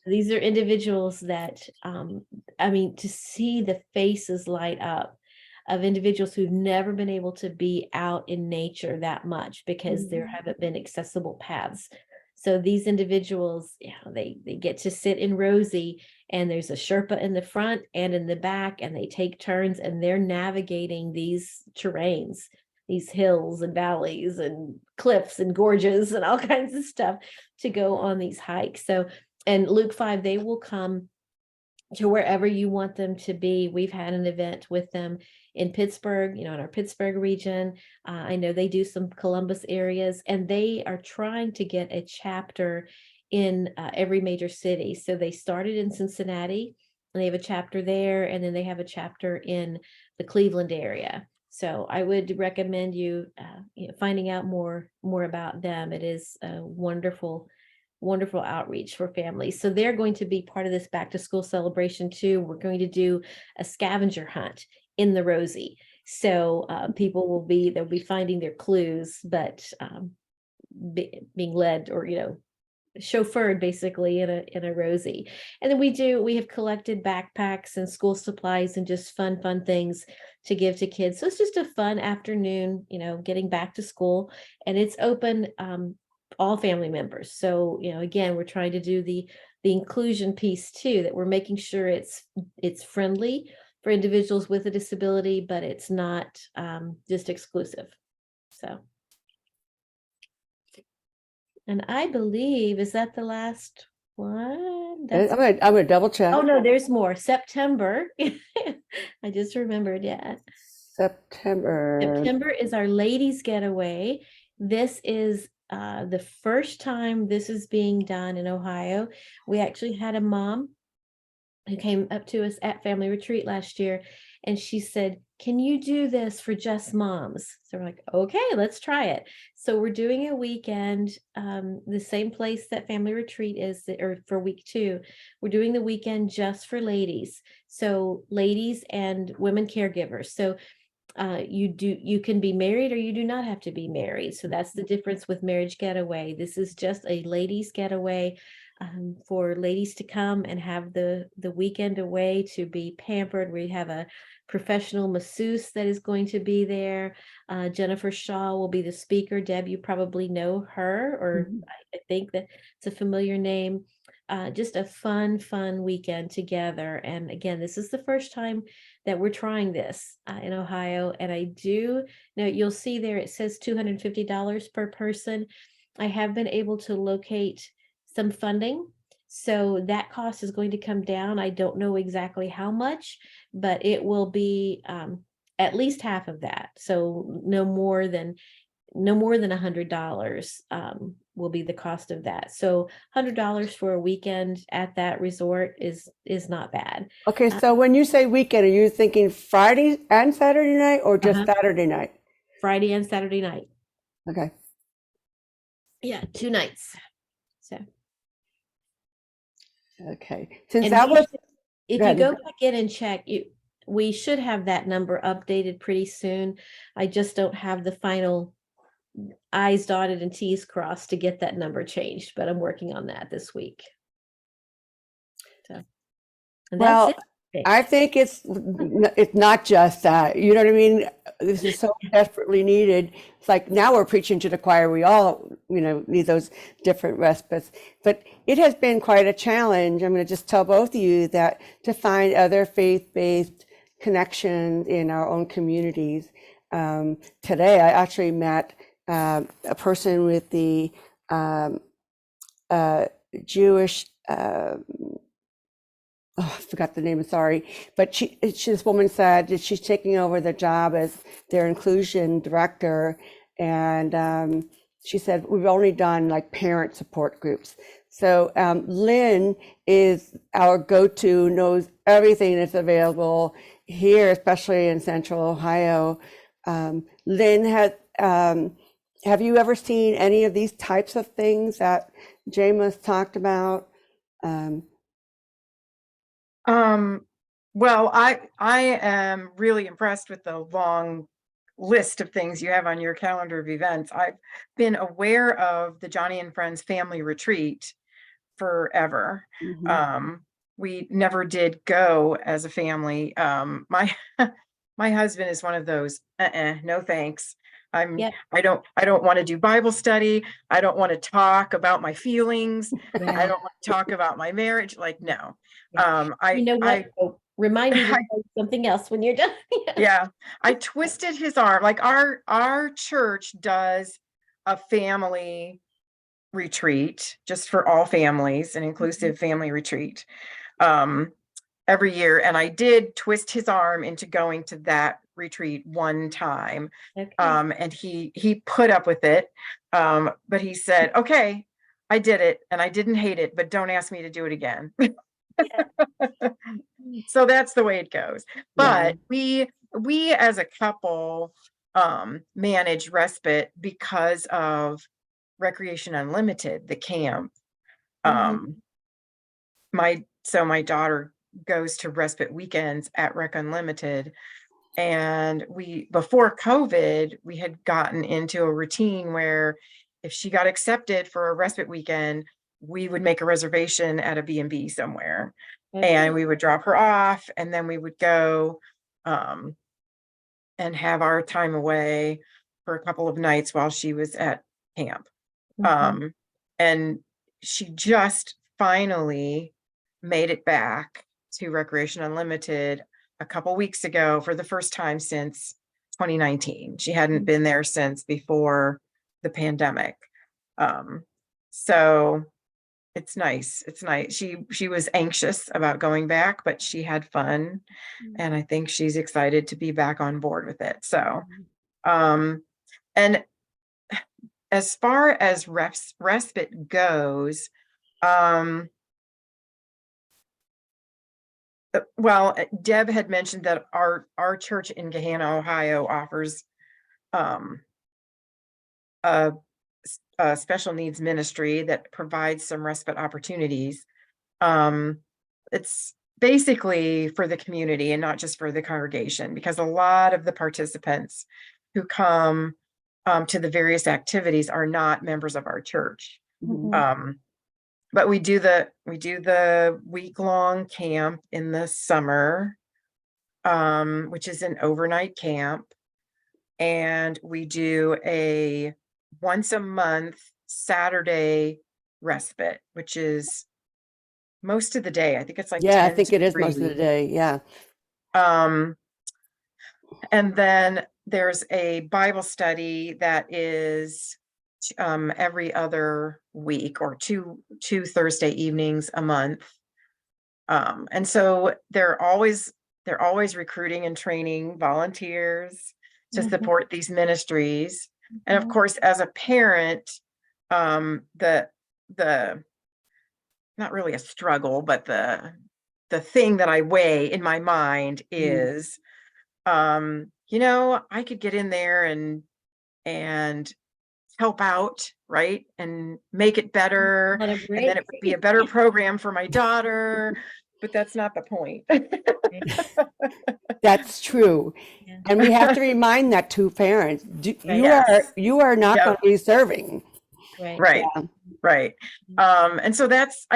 these are individuals that, I mean, to see the faces light up of individuals who've never been able to be out in nature that much because there haven't been accessible paths. So these individuals, you know, they get to sit in Rosie, and there's a Sherpa in the front and in the back, and they take turns and they're navigating these terrains, these hills and valleys and cliffs and gorges and all kinds of stuff to go on these hikes. So, and Luke 5, they will come to wherever you want them to be. We've had an event with them in Pittsburgh, in our Pittsburgh region. I know they do some Columbus areas, and they are trying to get a chapter in every major city. So they started in Cincinnati, and they have a chapter there, and then they have a chapter in the Cleveland area. So I would recommend you, finding out more about them. It is a wonderful outreach for families. So they're going to be part of this back to school celebration too. We're going to do a scavenger hunt in the Rosie. So people they'll be finding their clues, but being led or, chauffeured basically in a Rosie. And then we have collected backpacks and school supplies and just fun things to give to kids. So it's just a fun afternoon, getting back to school, and it's open all family members. So, again, we're trying to do the inclusion piece too, that we're making sure it's friendly for individuals with a disability, but it's not just exclusive. So, and I believe, is that the last one? I'm gonna double check. Oh no, there's more. September. I just remembered. Yeah. September is our ladies getaway. This is the first time this is being done in Ohio. We actually had a mom who came up to us at family retreat last year, and she said, "Can you do this for just moms?" So we're like, okay, let's try it. So we're doing a weekend, the same place that family retreat is, or for week 2, we're doing the weekend just for ladies. So ladies and women caregivers. So you can be married or you do not have to be married. So that's the difference with marriage getaway. This is just a ladies getaway, for ladies to come and have the weekend away to be pampered. We have a professional masseuse that is going to be there. Jennifer Shaw will be the speaker. Deb, you probably know her, or I think that it's a familiar name. Just a fun weekend together. And again, this is the first time that we're trying this in Ohio. And I do know, you'll see there, it says $250 per person. I have been able to locate some funding, so that cost is going to come down. I don't know exactly how much, but it will be at least half of that. So no more than $100 will be the cost of that. So $100 for a weekend at that resort is not bad. Okay, so when you say weekend, are you thinking Friday and Saturday night, or just Uh-huh. Saturday night? Friday and Saturday night. Okay. Yeah, 2 nights. So, Okay. Since and that was, if go you ahead. go back in and check, we should have that number updated pretty soon. I just don't have the final I's dotted and T's crossed to get that number changed, but I'm working on that this week. So, and Well, that's it. I think it's not just that. You know what I mean? This is so desperately needed. It's like now we're preaching to the choir. We all, need those different respites. But it has been quite a challenge. I'm going to just tell both of you that to find other faith-based connections in our own communities. Today, I actually met a person with the Jewish. I forgot the name, sorry, but this woman said that she's taking over the job as their inclusion director, and she said we've only done like parent support groups. So Lynn is our go-to, knows everything that's available here, especially in Central Ohio. Lynn have you ever seen any of these types of things that James talked about? Well, I am really impressed with the long list of things you have on your calendar of events. I've been aware of the Johnny and Friends family retreat forever. We never did go as a family. My my husband is one of those, no thanks. Yep. I don't want to do Bible study. I don't want to talk about my feelings. I don't want to talk about my marriage. Like, no. You know what? Remind me to say something else when you're done. Yeah, I twisted his arm. Like our church does a family retreat just for all families, an inclusive family retreat. every year. And I did twist his arm into going to that retreat one time. Okay. And he put up with it. But he said, okay, I did it and I didn't hate it, but don't ask me to do it again. So that's the way it goes. But we as a couple manage respite because of Recreation Unlimited, the camp. My daughter goes to respite weekends at Rec Unlimited, and before COVID, we had gotten into a routine where if she got accepted for a respite weekend, we would make a reservation at a B&B somewhere, and we would drop her off, and then we would go and have our time away for a couple of nights while she was at camp. And she just finally made it back to Recreation Unlimited a couple weeks ago for the first time since 2019. She hadn't been there since before the pandemic. So it's nice. It's nice. She was anxious about going back, but she had fun. And I think she's excited to be back on board with it. So, and as far as respite goes, well, Deb had mentioned that our church in Gahanna, Ohio offers a special needs ministry that provides some respite opportunities. It's basically for the community and not just for the congregation, because a lot of the participants who come to the various activities are not members of our church. But we do the week-long camp in the summer, which is an overnight camp. And we do a once a month Saturday respite, which is most of the day. I think it's like Yeah, I 10 think to it is most of the 3. day. Yeah. And then there's a Bible study that is every other week, or two Thursday evenings a month. And so they're always recruiting and training volunteers to support these ministries. And of course, as a parent, the not really a struggle, but the thing that I weigh in my mind is, I could get in there and help out, right? And make it better. And then it would be a better program for my daughter, but that's not the point. That's true. Yeah. And we have to remind that to parents. Yes. You are not Yep. going to be serving. Right. Yeah. Right. And so that's,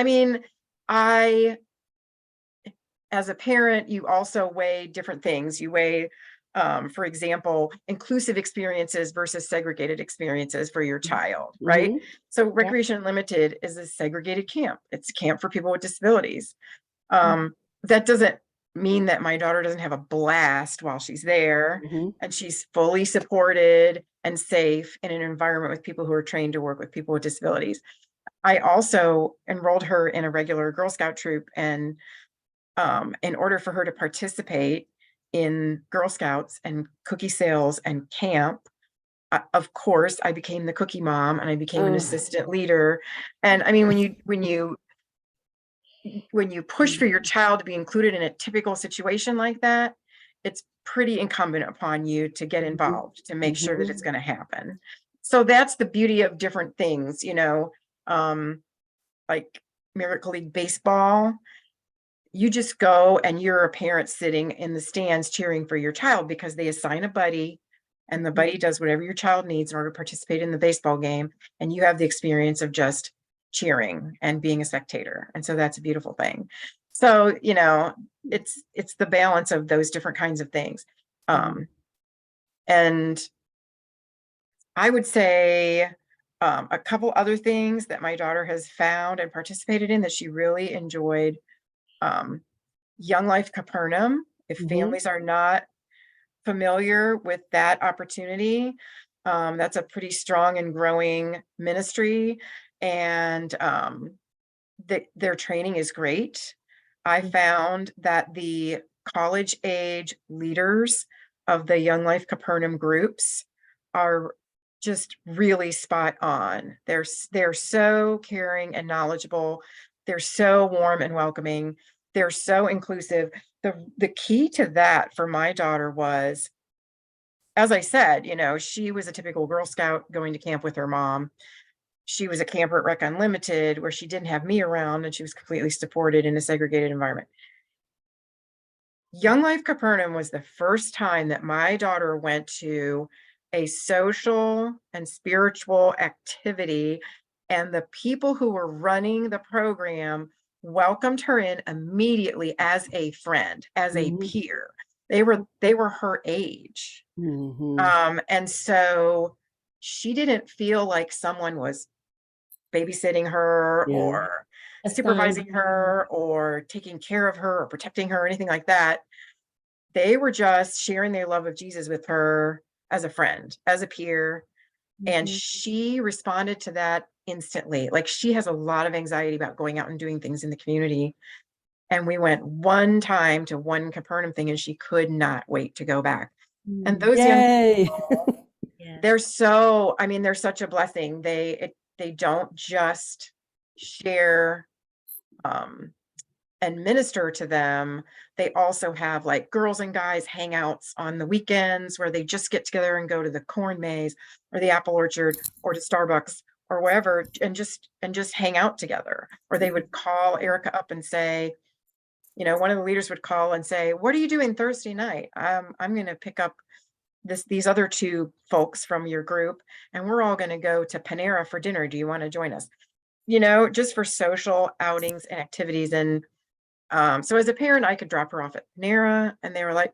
as a parent, you also weigh different things. You weigh, for example, inclusive experiences versus segregated experiences for your child, right? So Recreation Unlimited is a segregated camp. It's a camp for people with disabilities. That doesn't mean that my daughter doesn't have a blast while she's there, and she's fully supported and safe in an environment with people who are trained to work with people with disabilities. I also enrolled her in a regular Girl Scout troop, and in order for her to participate in Girl Scouts and cookie sales and camp, of course, I became the cookie mom and I became an assistant leader. And when you push for your child to be included in a typical situation like that, it's pretty incumbent upon you to get involved to make sure that it's going to happen. So that's the beauty of different things, like Miracle League Baseball. You just go and you're a parent sitting in the stands cheering for your child because they assign a buddy, and the buddy does whatever your child needs in order to participate in the baseball game. And you have the experience of just cheering and being a spectator. And so that's a beautiful thing. So, it's the balance of those different kinds of things. And I would say a couple other things that my daughter has found and participated in that she really enjoyed. Young Life Capernaum, if families are not familiar with that opportunity, that's a pretty strong and growing ministry, and their training is great. I found that the college age leaders of the Young Life Capernaum groups are just really spot on. They're so caring and knowledgeable. They're so warm and welcoming. They're so inclusive. The key to that for my daughter was, as I said, you know, she was a typical Girl Scout going to camp with her mom. She was a camper at Rec Unlimited where she didn't have me around and she was completely supported in a segregated environment. Young Life Capernaum was the first time that my daughter went to a social and spiritual activity, and the people who were running the program welcomed her in immediately as a friend, as a Mhm. peer. They were her age. And so she didn't feel like someone was babysitting her Yeah. or Assigned. supervising her or taking care of her or protecting her or anything like that. They were just sharing their love of Jesus with her as a friend, as a peer. And Mhm. she responded to that instantly. Like, she has a lot of anxiety about going out and doing things in the community. And we went one time to one Capernaum thing and she could not wait to go back. And those young Yay. people, Yes. they're such a blessing. They don't just share and minister to them. They also have like girls and guys hangouts on the weekends where they just get together and go to the corn maze or the apple orchard or to Starbucks or wherever and just hang out together. Or they would call Erica up and say, you know, one of the leaders would call and say, "What are you doing Thursday night? I'm going to pick up these other two folks from your group and we're all going to go to Panera for dinner. Do you want to join us?" You know, just for social outings and activities. And so as a parent, I could drop her off at Panera and they were like,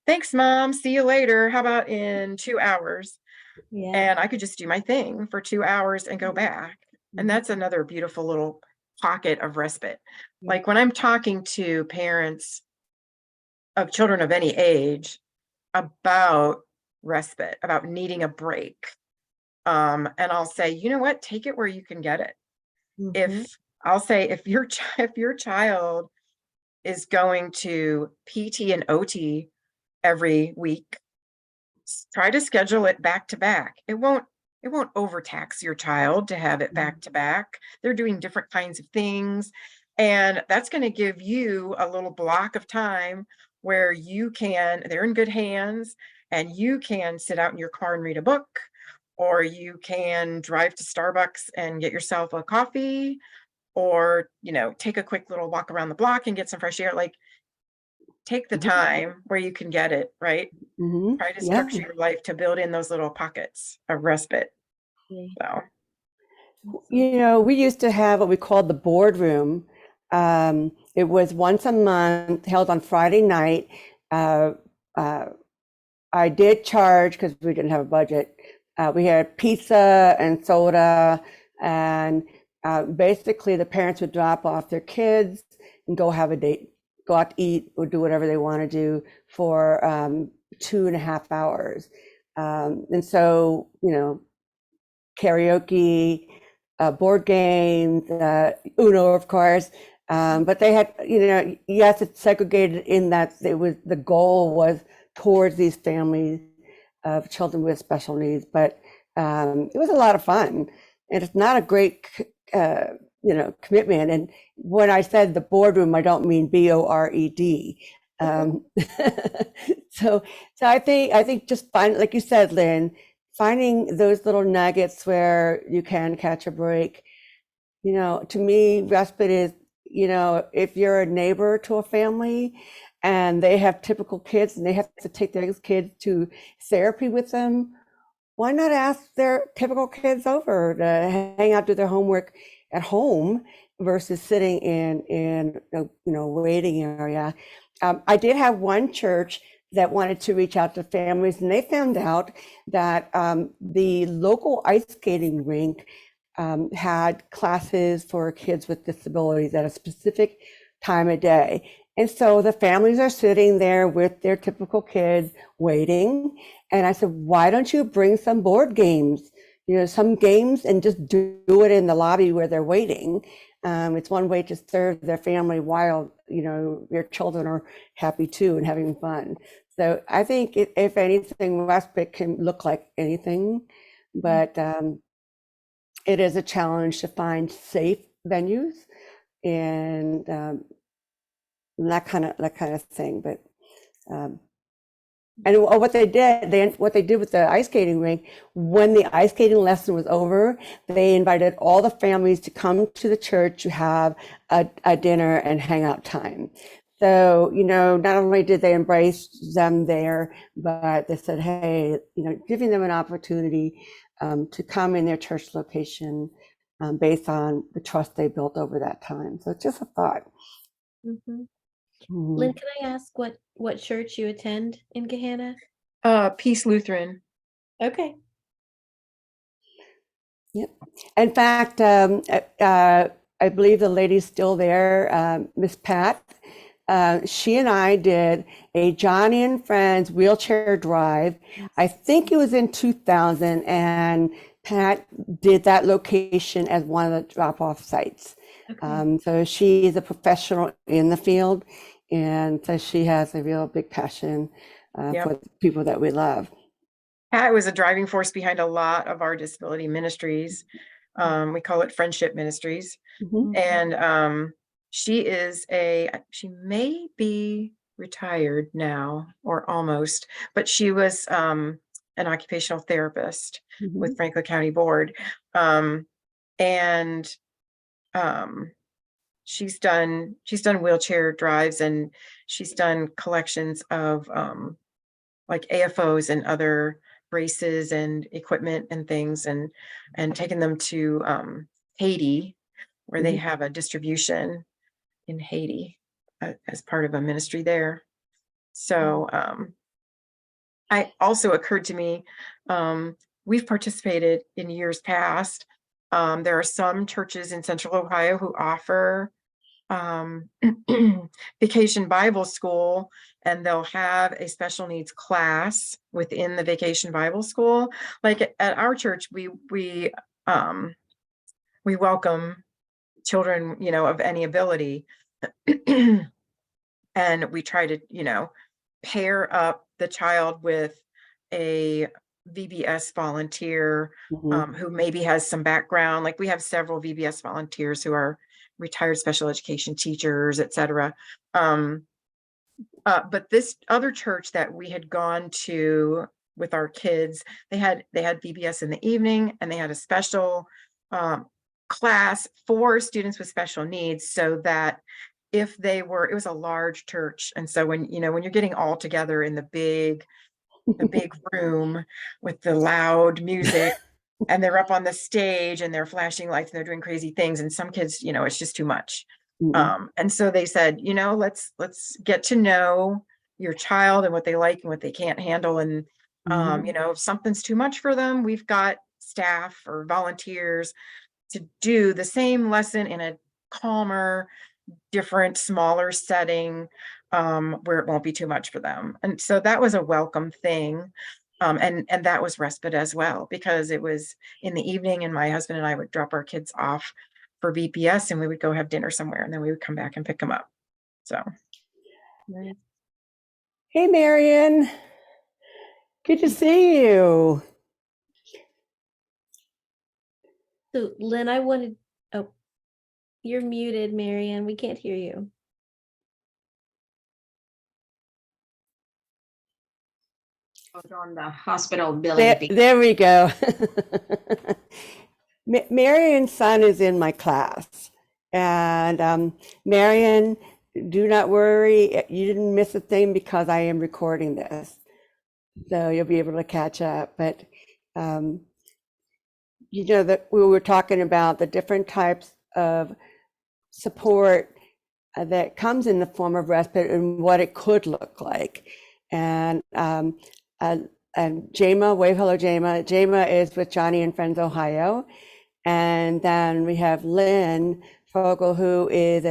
"Thanks, Mom. See you later. How about in 2 hours?" Yeah. And I could just do my thing for 2 hours and go back. And that's another beautiful little pocket of respite. Yeah. Like when I'm talking to parents of children of any age about respite, about needing a break, and I'll say, you know what, take it where you can get it. Mhm. If I'll say, if your child is going to PT and OT every week, try to schedule it back to back. It won't overtax your child to have it back to back. They're doing different kinds of things. And that's going to give you a little block of time where they're in good hands and you can sit out in your car and read a book, or you can drive to Starbucks and get yourself a coffee, or, you know, take a quick little walk around the block and get some fresh air. Like, take the time where you can get it, right? Try to Yeah. structure your life to build in those little pockets of respite. So, You know, we used to have what we called the boardroom. It was once a month, held on Friday night. Uh, uh, I did charge because we didn't have a budget. We had pizza and soda, and basically the parents would drop off their kids and go have a date, go out to eat, or do whatever they want to do for 2.5 hours. And so, you know, karaoke, board games, Uno, of course. But they had, you know, yes, it's segregated in that the goal was towards these families of children with special needs, but it was a lot of fun, and it's not a great, you know, commitment. And when I said the boardroom, I don't mean BORED. Um, so, so I think just find, like you said, Lynn, finding those little nuggets where you can catch a break. You know, to me, respite is, you know, if you're a neighbor to a family and they have typical kids and they have to take their kids to therapy with them, why not ask their typical kids over to hang out, do their homework at home versus sitting in you know, waiting area. I did have one church that wanted to reach out to families, and they found out that the local ice skating rink had classes for kids with disabilities at a specific time of day. And so the families are sitting there with their typical kids waiting. And I said, why don't you bring some board games? some games and just do it in the lobby where they're waiting. It's one way to serve their family while, their children are happy too and having fun. So I think if anything, respite can look like anything, but it is a challenge to find safe venues and that kind of thing. But and what they did with the ice skating rink, when the ice skating lesson was over, they invited all the families to come to the church to have a dinner and hangout time. So, not only did they embrace them there, but they said, hey, giving them an opportunity to come in their church location based on the trust they built over that time. So it's just a thought. Mhm. Mhm. Lynn, can I ask what church you attend in Gahanna? Peace Lutheran. Okay. Yep. In fact, I believe the lady's still there, Miss Pat. She and I did a Johnny and Friends wheelchair drive. I think it was in 2000, and Pat did that location as one of the drop-off sites. Okay. So she is a professional in the field, and so she has a real big passion Yep. for the people that we love. Pat was a driving force behind a lot of our disability ministries. We call it friendship ministries. Mhm. And she may be retired now or almost, but she was an occupational therapist with Mhm. Franklin County Board. And she's done wheelchair drives, and she's done collections of like AFOs and other braces and equipment and things, and taken them to Haiti, where they Mhm. have a distribution in Haiti as part of a ministry there. So I also occurred to me, we've participated in years past. There are some churches in Central Ohio who offer Vacation Bible School, and they'll have a special needs class within the Vacation Bible School. Like at our church, we welcome children, of any ability. And we try to, pair up the child with a VBS volunteer Mhm. who maybe has some background. Like we have several VBS volunteers who are retired special education teachers, et cetera. But this other church that we had gone to with our kids, they had VBS in the evening, and they had a special class for students with special needs, so that if it was a large church, and so when you're getting all together in the big room with the loud music, and they're up on the stage and they're flashing lights and they're doing crazy things, and some kids, it's just too much. Mhm. And so they said, let's get to know your child and what they like and what they can't handle. And Mhm. if something's too much for them, we've got staff or volunteers to do the same lesson in a calmer, different, smaller setting, where it won't be too much for them. And so that was a welcome thing. And that was respite as well, because it was in the evening, and my husband and I would drop our kids off for VPS, and we would go have dinner somewhere, and then we would come back and pick them up. So Nice. Hey, Marion. Good to see you. So Lynn, oh, you're muted, Marianne. We can't hear you. On the hospital billing There, fee. there we go. Marion's son is in my class. And Marion, do not worry. You didn't miss a thing because I am recording this. So you'll be able to catch up. But that we were talking about the different types of support that comes in the form of respite and what it could look like. And Jama, wave hello, Jama. Jama is with Johnny and Friends Ohio. And then we have Lynn Fogel, who is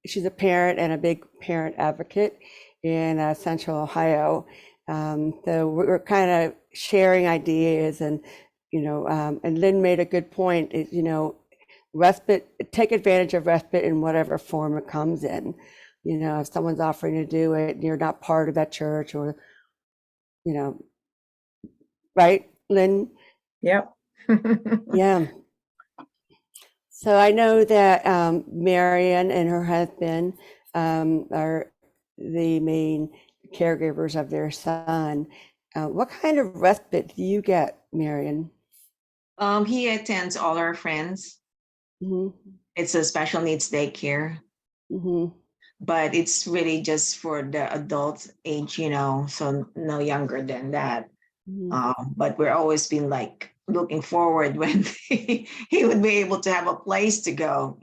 she's a parent and a big parent advocate in Central Ohio. So we're kind of sharing ideas and and Lynn made a good point, is, respite, take advantage of respite in whatever form it comes in. If someone's offering to do it, and you're not part of that church or, right, Lynn? Yep. Yeah. So I know that Marion and her husband are the main caregivers of their son. What kind of respite do you get, Marion? He attends all our friends. Hmm. It's a special needs daycare, Hmm. but it's really just for the adult age, so no younger than that. Hmm. But we're always been like looking forward when he would be able to have a place to go.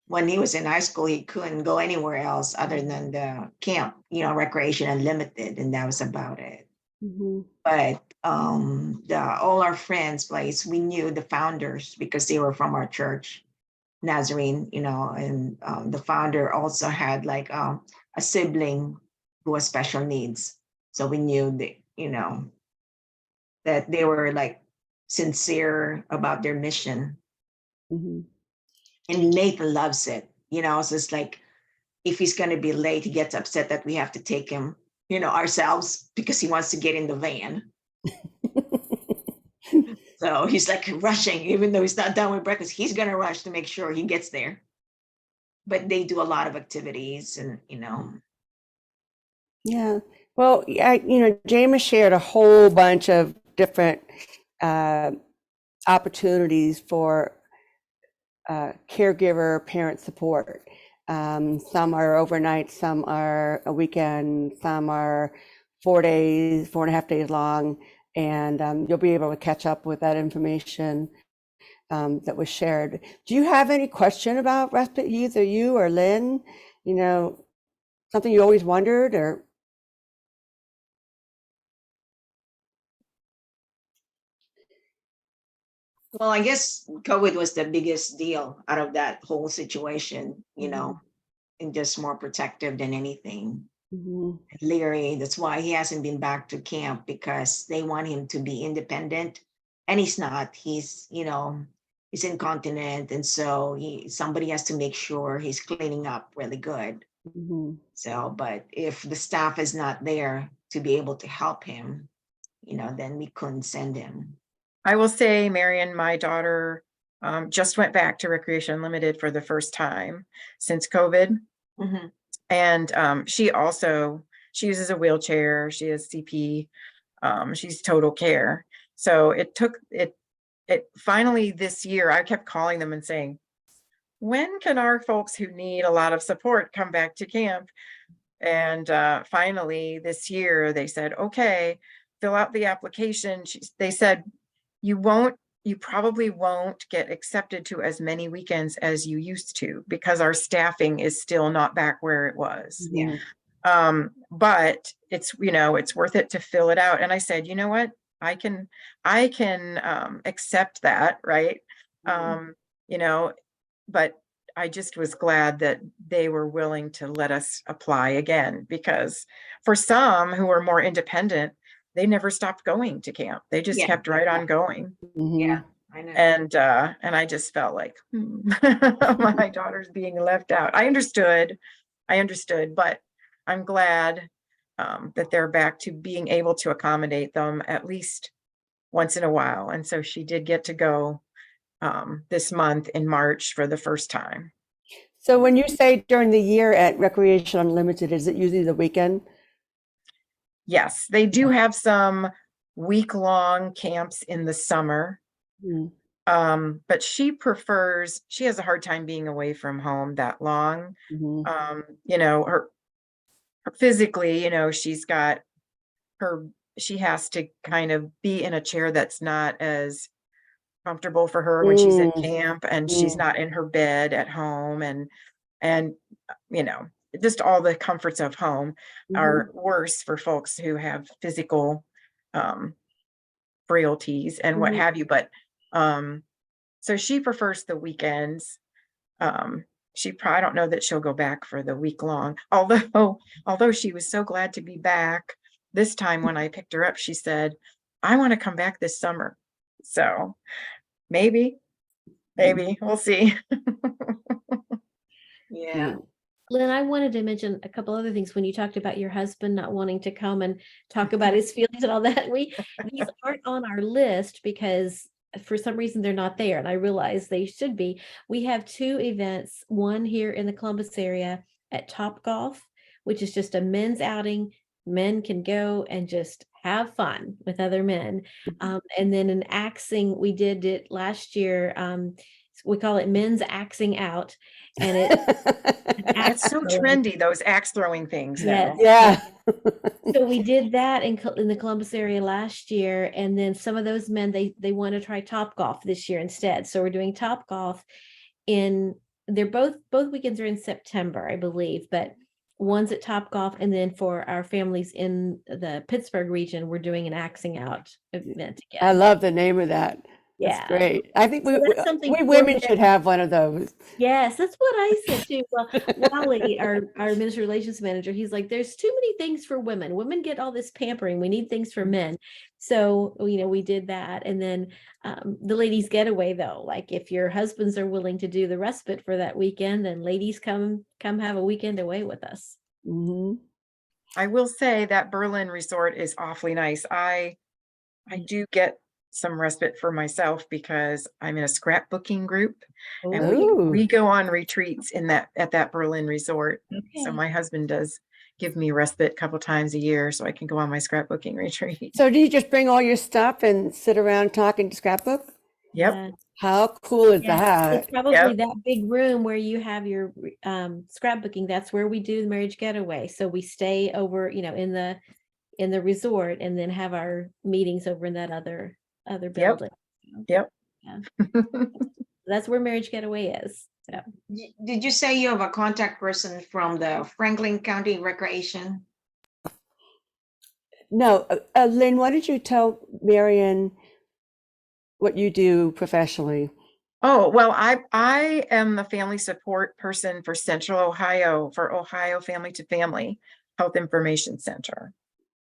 When he was in high school, he couldn't go anywhere else other than the camp, recreation unlimited, and that was about it. Hmm. But all our friends' place, we knew the founders because they were from our church, Nazarene, and the founder also had like a sibling who was special needs, so we knew that that they were like sincere about their mission. Hmm. And Nathan loves it. So it's like if he's going to be late, he gets upset that we have to take him, ourselves because he wants to get in the van. So he's like rushing, even though he's not done with breakfast, he's going to rush to make sure he gets there. But they do a lot of activities and, Yeah. Well, yeah, James shared a whole bunch of different uh, opportunities for caregiver parent support. Some are overnight, some are a weekend, some are 4 days, 4.5 days long, and you'll be able to catch up with that information that was shared. Do you have any question about respite, either you or Lynn? Something you always wondered, or? well, I guess COVID was the biggest deal out of that whole situation, and just more protective than anything. Mhm. Leary, that's why he hasn't been back to camp because they want him to be independent. And he's not. He's incontinent. And so somebody has to make sure he's cleaning up really good. Mhm. So, but if the staff is not there to be able to help him, then we couldn't send him. I will say, Marion, my daughter just went back to Recreation Unlimited for the first time since COVID. Mhm. And she uses a wheelchair. She has CP. She's total care. So it finally this year, I kept calling them and saying, when can our folks who need a lot of support come back to camp? And finally this year they said, okay, fill out the application. They said, you probably won't get accepted to as many weekends as you used to because our staffing is still not back where it was. Mhm. But it's worth it to fill it out. And I said, you know what, I can accept that, right? But I just was glad that they were willing to let us apply again, because for some who are more independent, they never stopped going to camp. They just Yeah. kept right on going. Mhm. Yeah, I know. And I just felt like my daughter's being left out. I understood, but I'm glad that they're back to being able to accommodate them at least once in a while. And so she did get to go this month in March for the first time. So when you say during the year at Recreation Unlimited, is it usually the weekend? Yes, they do have some week-long camps in the summer. Mm. But she has a hard time being away from home that long. Mhm. Her physically, she has to kind of be in a chair that's not as comfortable for her when she's at Mm. camp, and she's Mm. not in her bed at home, and just all the comforts of home are worse for folks who have physical frailties and what Mhm. have you. But so she prefers the weekends. I don't know that she'll go back for the week long, although she was so glad to be back this time. When I picked her up, she said, I want to come back this summer. So maybe we'll see. Yeah. Lynn, I wanted to mention a couple other things when you talked about your husband not wanting to come and talk about his feelings and all that. These aren't on our list because for some reason they're not there, and I realize they should be. We have 2 events, one here in the Columbus area at Top Golf, which is just a men's outing. Men can go and just have fun with other men. And then an axing, we did it last year. We call it men's axing out. And It's so trendy, those axe throwing things now. Yes. Yeah. So we did that in the Columbus area last year, and then some of those men they want to try Top Golf this year instead. So we're doing Top Golf they're both weekends are in September, I believe, but one's at Top Golf, and then for our families in the Pittsburgh region, we're doing an axing out event I again. love the name of that. That's Yeah. great. I think So that's something we for women them. should have one of those. Yes, that's what I said too. Well, Wally, our minister relations manager, he's like, there's too many things for women. Women get all this pampering. We need things for men. So, we did that. And then the ladies getaway though, like if your husbands are willing to do the respite for that weekend, then ladies come have a weekend away with us. Mhm. I will say that Berlin resort is awfully nice. I do get some respite for myself because I'm in a scrapbooking group, and Ooh. we go on retreats at that Berlin resort. So Okay. my husband does give me respite a couple times a year so I can go on my scrapbooking retreat. So do you just bring all your stuff and sit around talking to scrapbook? Yep. Yeah. How cool is Yeah, that? it's probably that big room where you have your scrapbooking. That's where we do the marriage getaway. So we stay over, in the resort, and then have our meetings over in that other building. Yep. Yeah. That's where marriage getaway is. So. Did you say you have a contact person from the Franklin County Recreation? No, Lynn, why don't you tell Marion what you do professionally? Oh, well, I am the family support person for Central Ohio, for Ohio Family to Family Health Information Center.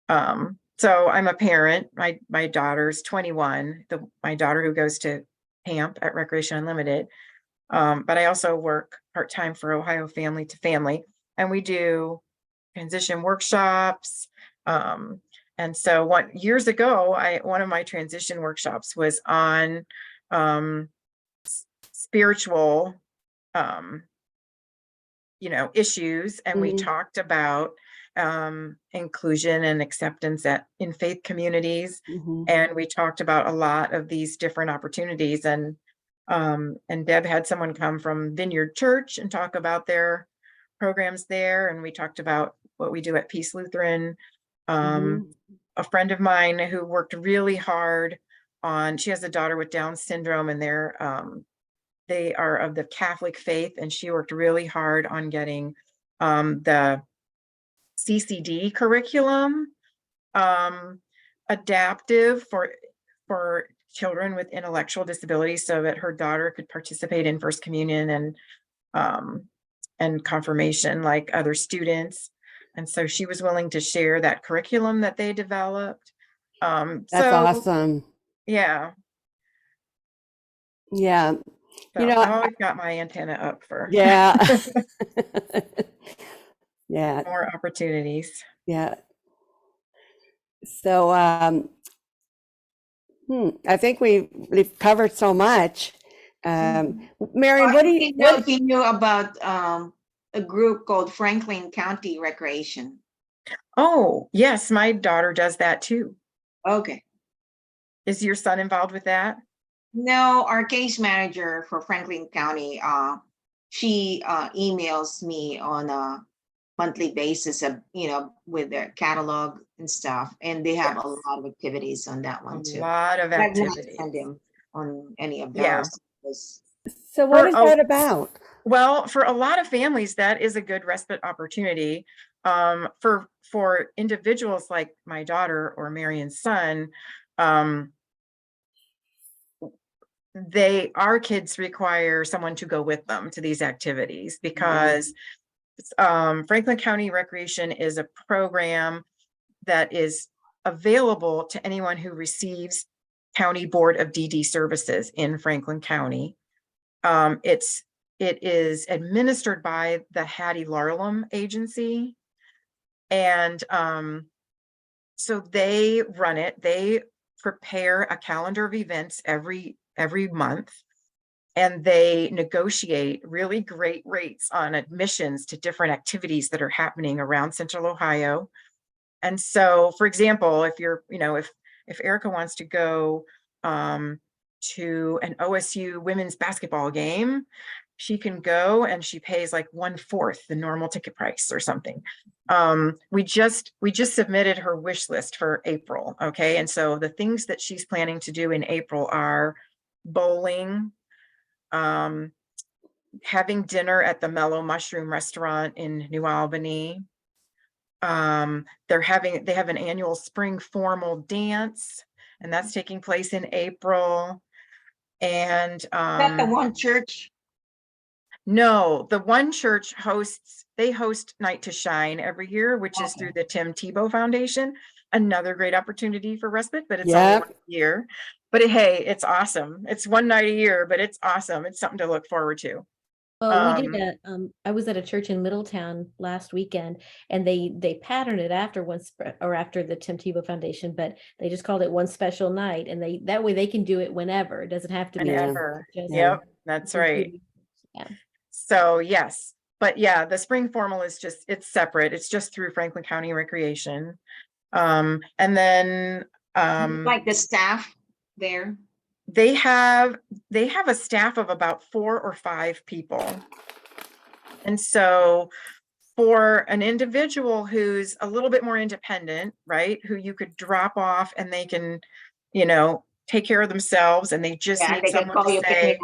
So I'm a parent. My daughter's 21, my daughter who goes to camp at Recreation Unlimited. But I also work part-time for Ohio Family to Family, and we do transition workshops. And so years ago, one of my transition workshops was on spiritual issues, and we talked about inclusion and acceptance in faith communities. And we talked about a lot of these different opportunities, and Deb had someone come from Vineyard Church and talk about their programs there, and we talked about what we do at Peace Lutheran. A friend of mine who worked really hard she has a daughter with Down syndrome, and they are of the Catholic faith, and she worked really hard on getting the CCD curriculum adaptive for children with intellectual disabilities, so that her daughter could participate in First Communion and confirmation like other students. And so she was willing to share that curriculum that they developed. That's so awesome. yeah. Yeah. So I've always got my antenna up for yeah. Yeah. more opportunities. Yeah. So I think we've covered so much. Marion, what do you know he knew about a group called Franklin County Recreation? Oh, yes, my daughter does that too. Okay. Is your son involved with that? No, our case manager for Franklin County, she emails me on a monthly basis of, with their catalog and stuff. And they have a lot of activities on that one too. A lot of activities. Send him on any of those. Yeah. So what is that about? Well, for a lot of families, that is a good respite opportunity. For individuals like my daughter or Marion's son, our kids require someone to go with them to these activities, because Franklin County Recreation is a program that is available to anyone who receives County Board of DD Services in Franklin County. It is administered by the Hattie Larlam Agency. And so they run it. They prepare a calendar of events every month, and they negotiate really great rates on admissions to different activities that are happening around Central Ohio. And so, for example, if you're, if Erica wants to go to an OSU women's basketball game, she can go and she pays like 1/4 the normal ticket price or something. We just submitted her wish list for April. Okay. And so the things that she's planning to do in April are bowling, having dinner at the Mellow Mushroom Restaurant in New Albany. They have an annual spring formal dance, and that's taking place in April. And That the one church? no, the one church they host Night to Shine every year, which is through the Tim Tebow Foundation. Another great opportunity for respite, but it's only once a year. But hey, it's awesome. It's one night a year, but it's awesome. It's something to look forward to. Well, we did I was at a church in Middletown last weekend, and they patterned it after after the Tim Tebow Foundation, but they just called it One Special Night, and that way they can do it whenever. It doesn't have to be Whenever. just Yep, that's right. Yeah. So yes, but yeah, the spring formal is it's separate. It's just through Franklin County Recreation. And then Like the staff there? they have a staff of about 4 or 5 people. And so for an individual who's a little bit more independent, right, who you could drop off and they can, take care of themselves, and they just need someone to say,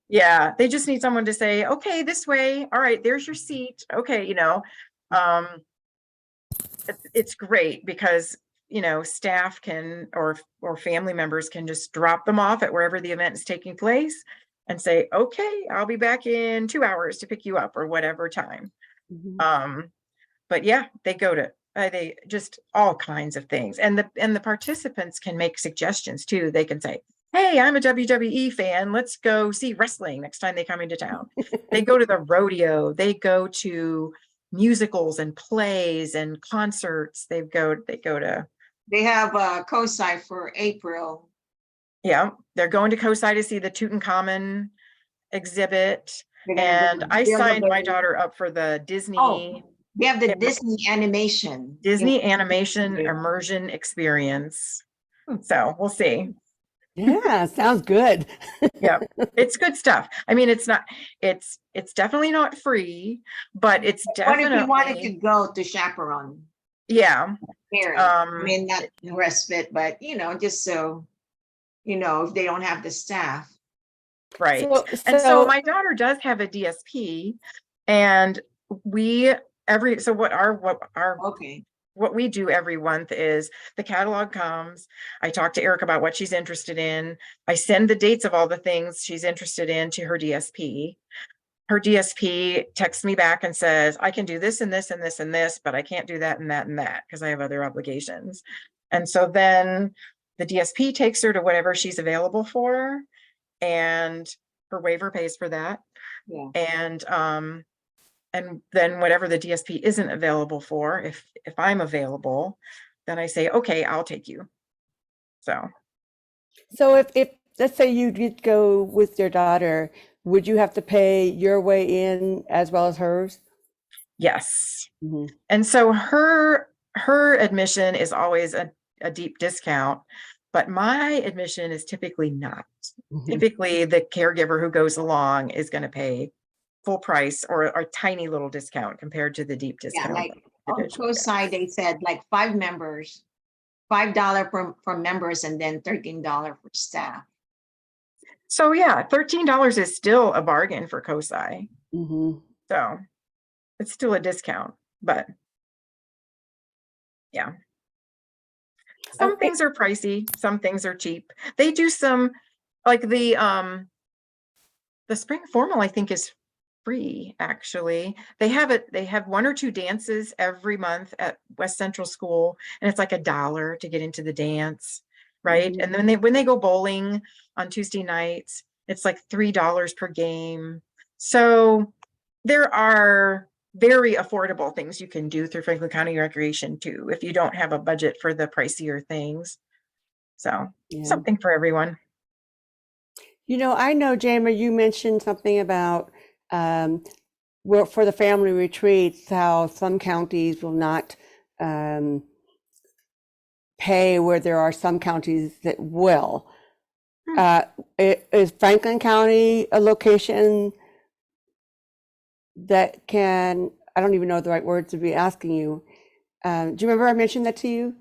yeah, they just need someone to say, okay, this way. All right, there's your seat. Okay. It's great because, staff can, or family members can just drop them off at wherever the event is taking place and say, okay, I'll be back in 2 hours to pick you up, or whatever time. But yeah, they go to, they just all kinds of things. And the participants can make suggestions too. They can say, hey, I'm a WWE fan. Let's go see wrestling next time they come into town. They go to the rodeo. They go to musicals and plays and concerts. They have COSI for April. Yeah, they're going to COSI to see the Tutankhamun exhibit. And I signed my daughter up for the Disney. They have the Disney animation. Immersion experience. So we'll see. Yeah, sounds good. Yeah, it's good stuff. I mean, it's definitely not free, but it's definitely. What if you wanted to go to chaperone? Yeah. I mean, not respite, but just so, if they don't have the staff. Right. So my daughter does have a DSP, and what we do every month is the catalog comes. I talk to Erica about what she's interested in. I send the dates of all the things she's interested in to her DSP. Her DSP texts me back and says, I can do this and this and this and this, but I can't do that and that and that because I have other obligations. And so then the DSP takes her to whatever she's available for, and her waiver pays for that. Yeah. And then whatever the DSP isn't available for, if I'm available, then I say, okay, I'll take you. So if let's say you did go with your daughter, would you have to pay your way in as well as hers? Yes. And so her admission is always a deep discount, but my admission is typically not. Typically the caregiver who goes along is going to pay full price or a tiny little discount compared to the deep discount. Yeah, like on COSI, they said like 5 members, $5 for members, and then $13 for staff. So yeah, $13 is still a bargain for COSI. So it's still a discount, but yeah. Some things are pricey, some things are cheap. They do some, like the spring formal, I think, is free, actually. They have 1 or 2 dances every month at West Central School, and it's like $1 to get into the dance, right? Mhm. And then when they go bowling on Tuesday nights, it's like $3 per game. So there are very affordable things you can do through Franklin County Recreation too, if you don't have a budget for the pricier things. So Yeah. something for everyone. I know, Jama, you mentioned something about well, for the family retreats, how some counties will not pay where there are some counties that will. Hmm. Is Franklin County a location that can, I don't even know the right words to be asking you. Do you remember I mentioned that to you?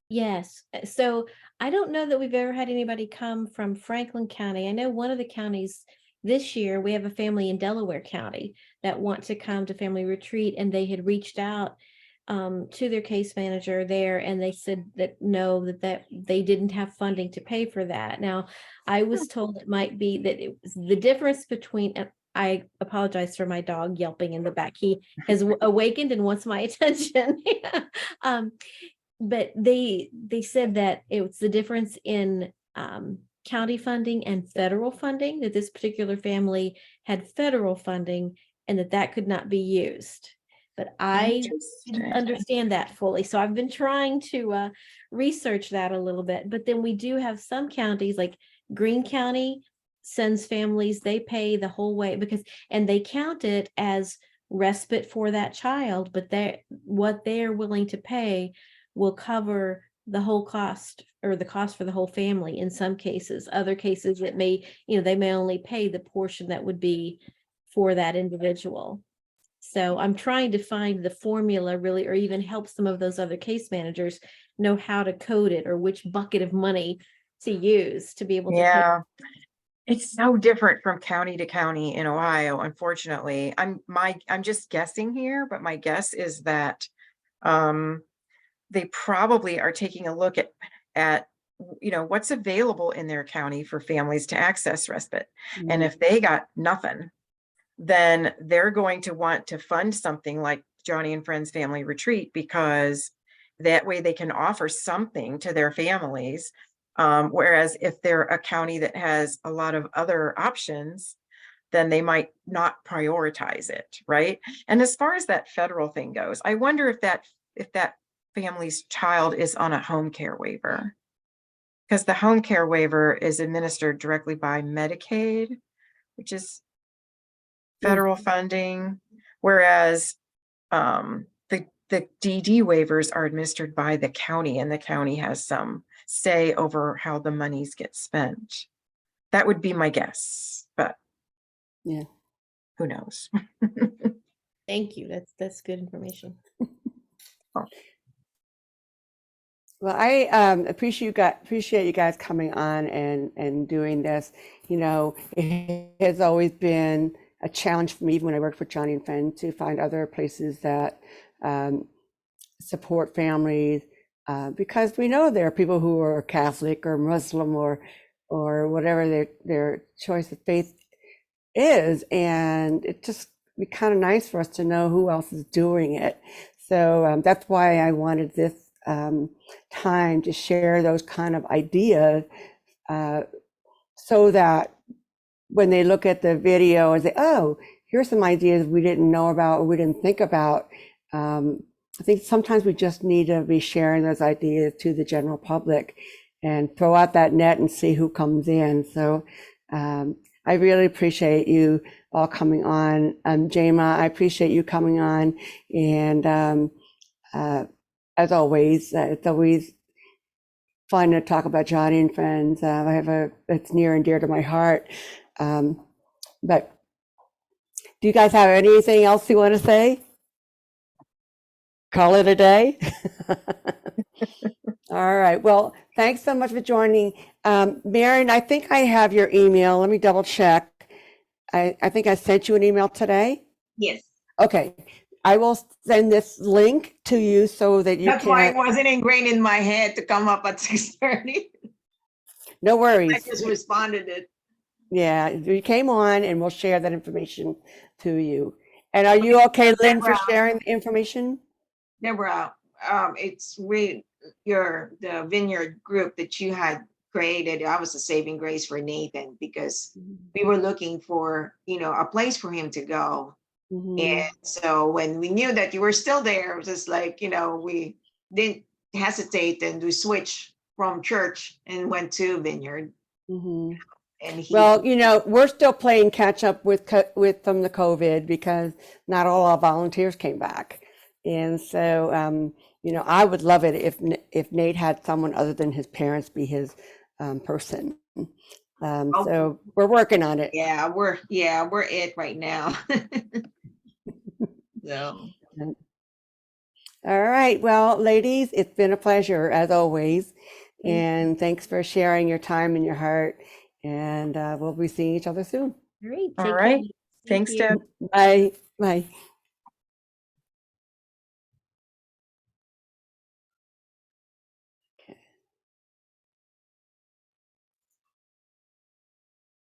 Yes. So I don't know that we've ever had anybody come from Franklin County. I know one of the counties this year, we have a family in Delaware County that want to come to family retreat, and they had reached out to their case manager there, and they said that no, that they didn't have funding to pay for that. Now, I was told it might be that it was the difference between, and I apologize for my dog yelping in the back. He has awakened and wants my attention. um, but they said that it was the difference in county funding and federal funding, that this particular family had federal funding and that could not be used. But I didn't Interesting. understand that fully, so I've been trying to research that a little bit. But then we do have some counties, like Greene County sends families, they pay the whole way, because and they count it as respite for that child, but what they're willing to pay will cover the whole cost, or the cost for the whole family in some cases. Other cases, it may, they may only pay the portion that would be for that individual. So I'm trying to find the formula really, or even help some of those other case managers know how to code it, or which bucket of money to use to be able to pay. Yeah. It's so different from county to county in Ohio, unfortunately. I'm just guessing here, but my guess is that um they probably are taking a look at what's available in their county for families to access respite. And if they got nothing, then they're going to want to fund something like Johnny and Friends Family Retreat, because that way they can offer something to their families. Whereas if they're a county that has a lot of other options, then they might not prioritize it, right? And as far as that federal thing goes, I wonder if that family's child is on a home care waiver, because the home care waiver is administered directly by Medicaid, which is federal funding, whereas the DD waivers are administered by the county, and the county has some say over how the monies get spent. That would be my guess, but Yeah. who knows? Thank you. That's good information. Well, I appreciate you guys coming on and doing this. It has always been a challenge for me, even when I worked for Johnny and Friends, to find other places that support families, because we know there are people who are Catholic or Muslim or whatever their choice of faith is, and it just be kind of nice for us to know who else is doing it. So that's why I wanted this time to share those kind of ideas, so that when they look at the video and say, oh, here's some ideas we didn't know about or we didn't think about. I think sometimes we just need to be sharing those ideas to the general public and throw out that net and see who comes in. So I really appreciate you all coming on. Jama, I appreciate you coming on. And as always, it's always fun to talk about Johnny and Friends. It's near and dear to my heart. But do you guys have anything else you want to say? Call it a day? All right. Well, thanks so much for joining. Marion, I think I have your email. Let me double check. I think I sent you an email today. Yes. Okay. I will send this link to you so that you That's why it can. wasn't ingrained in my head to come up at 6:30. No I worries. just responded it. Yeah, you came on and we'll share that information to you. And are you okay, Lynn, for sharing the information? Deborah, it's the vineyard group that you had created, I was a saving grace for Nathan, because we were looking for, a place for him to go. Mhm. And so when we knew that you were still there, it was just like, we didn't hesitate, and we switched from church and went to vineyard. Mhm. And Well, we're still playing catch up with from the COVID, because not all our volunteers came back. And so, I would love it if Nate had someone other than his parents be his person. So we're working on it. we're it right now. So All right. Well, ladies, it's been a pleasure as always. And thanks for sharing your time and your heart. And we'll be seeing each other soon. Great. All Take right. care. Thank Thanks, you. Deb. Bye. Bye.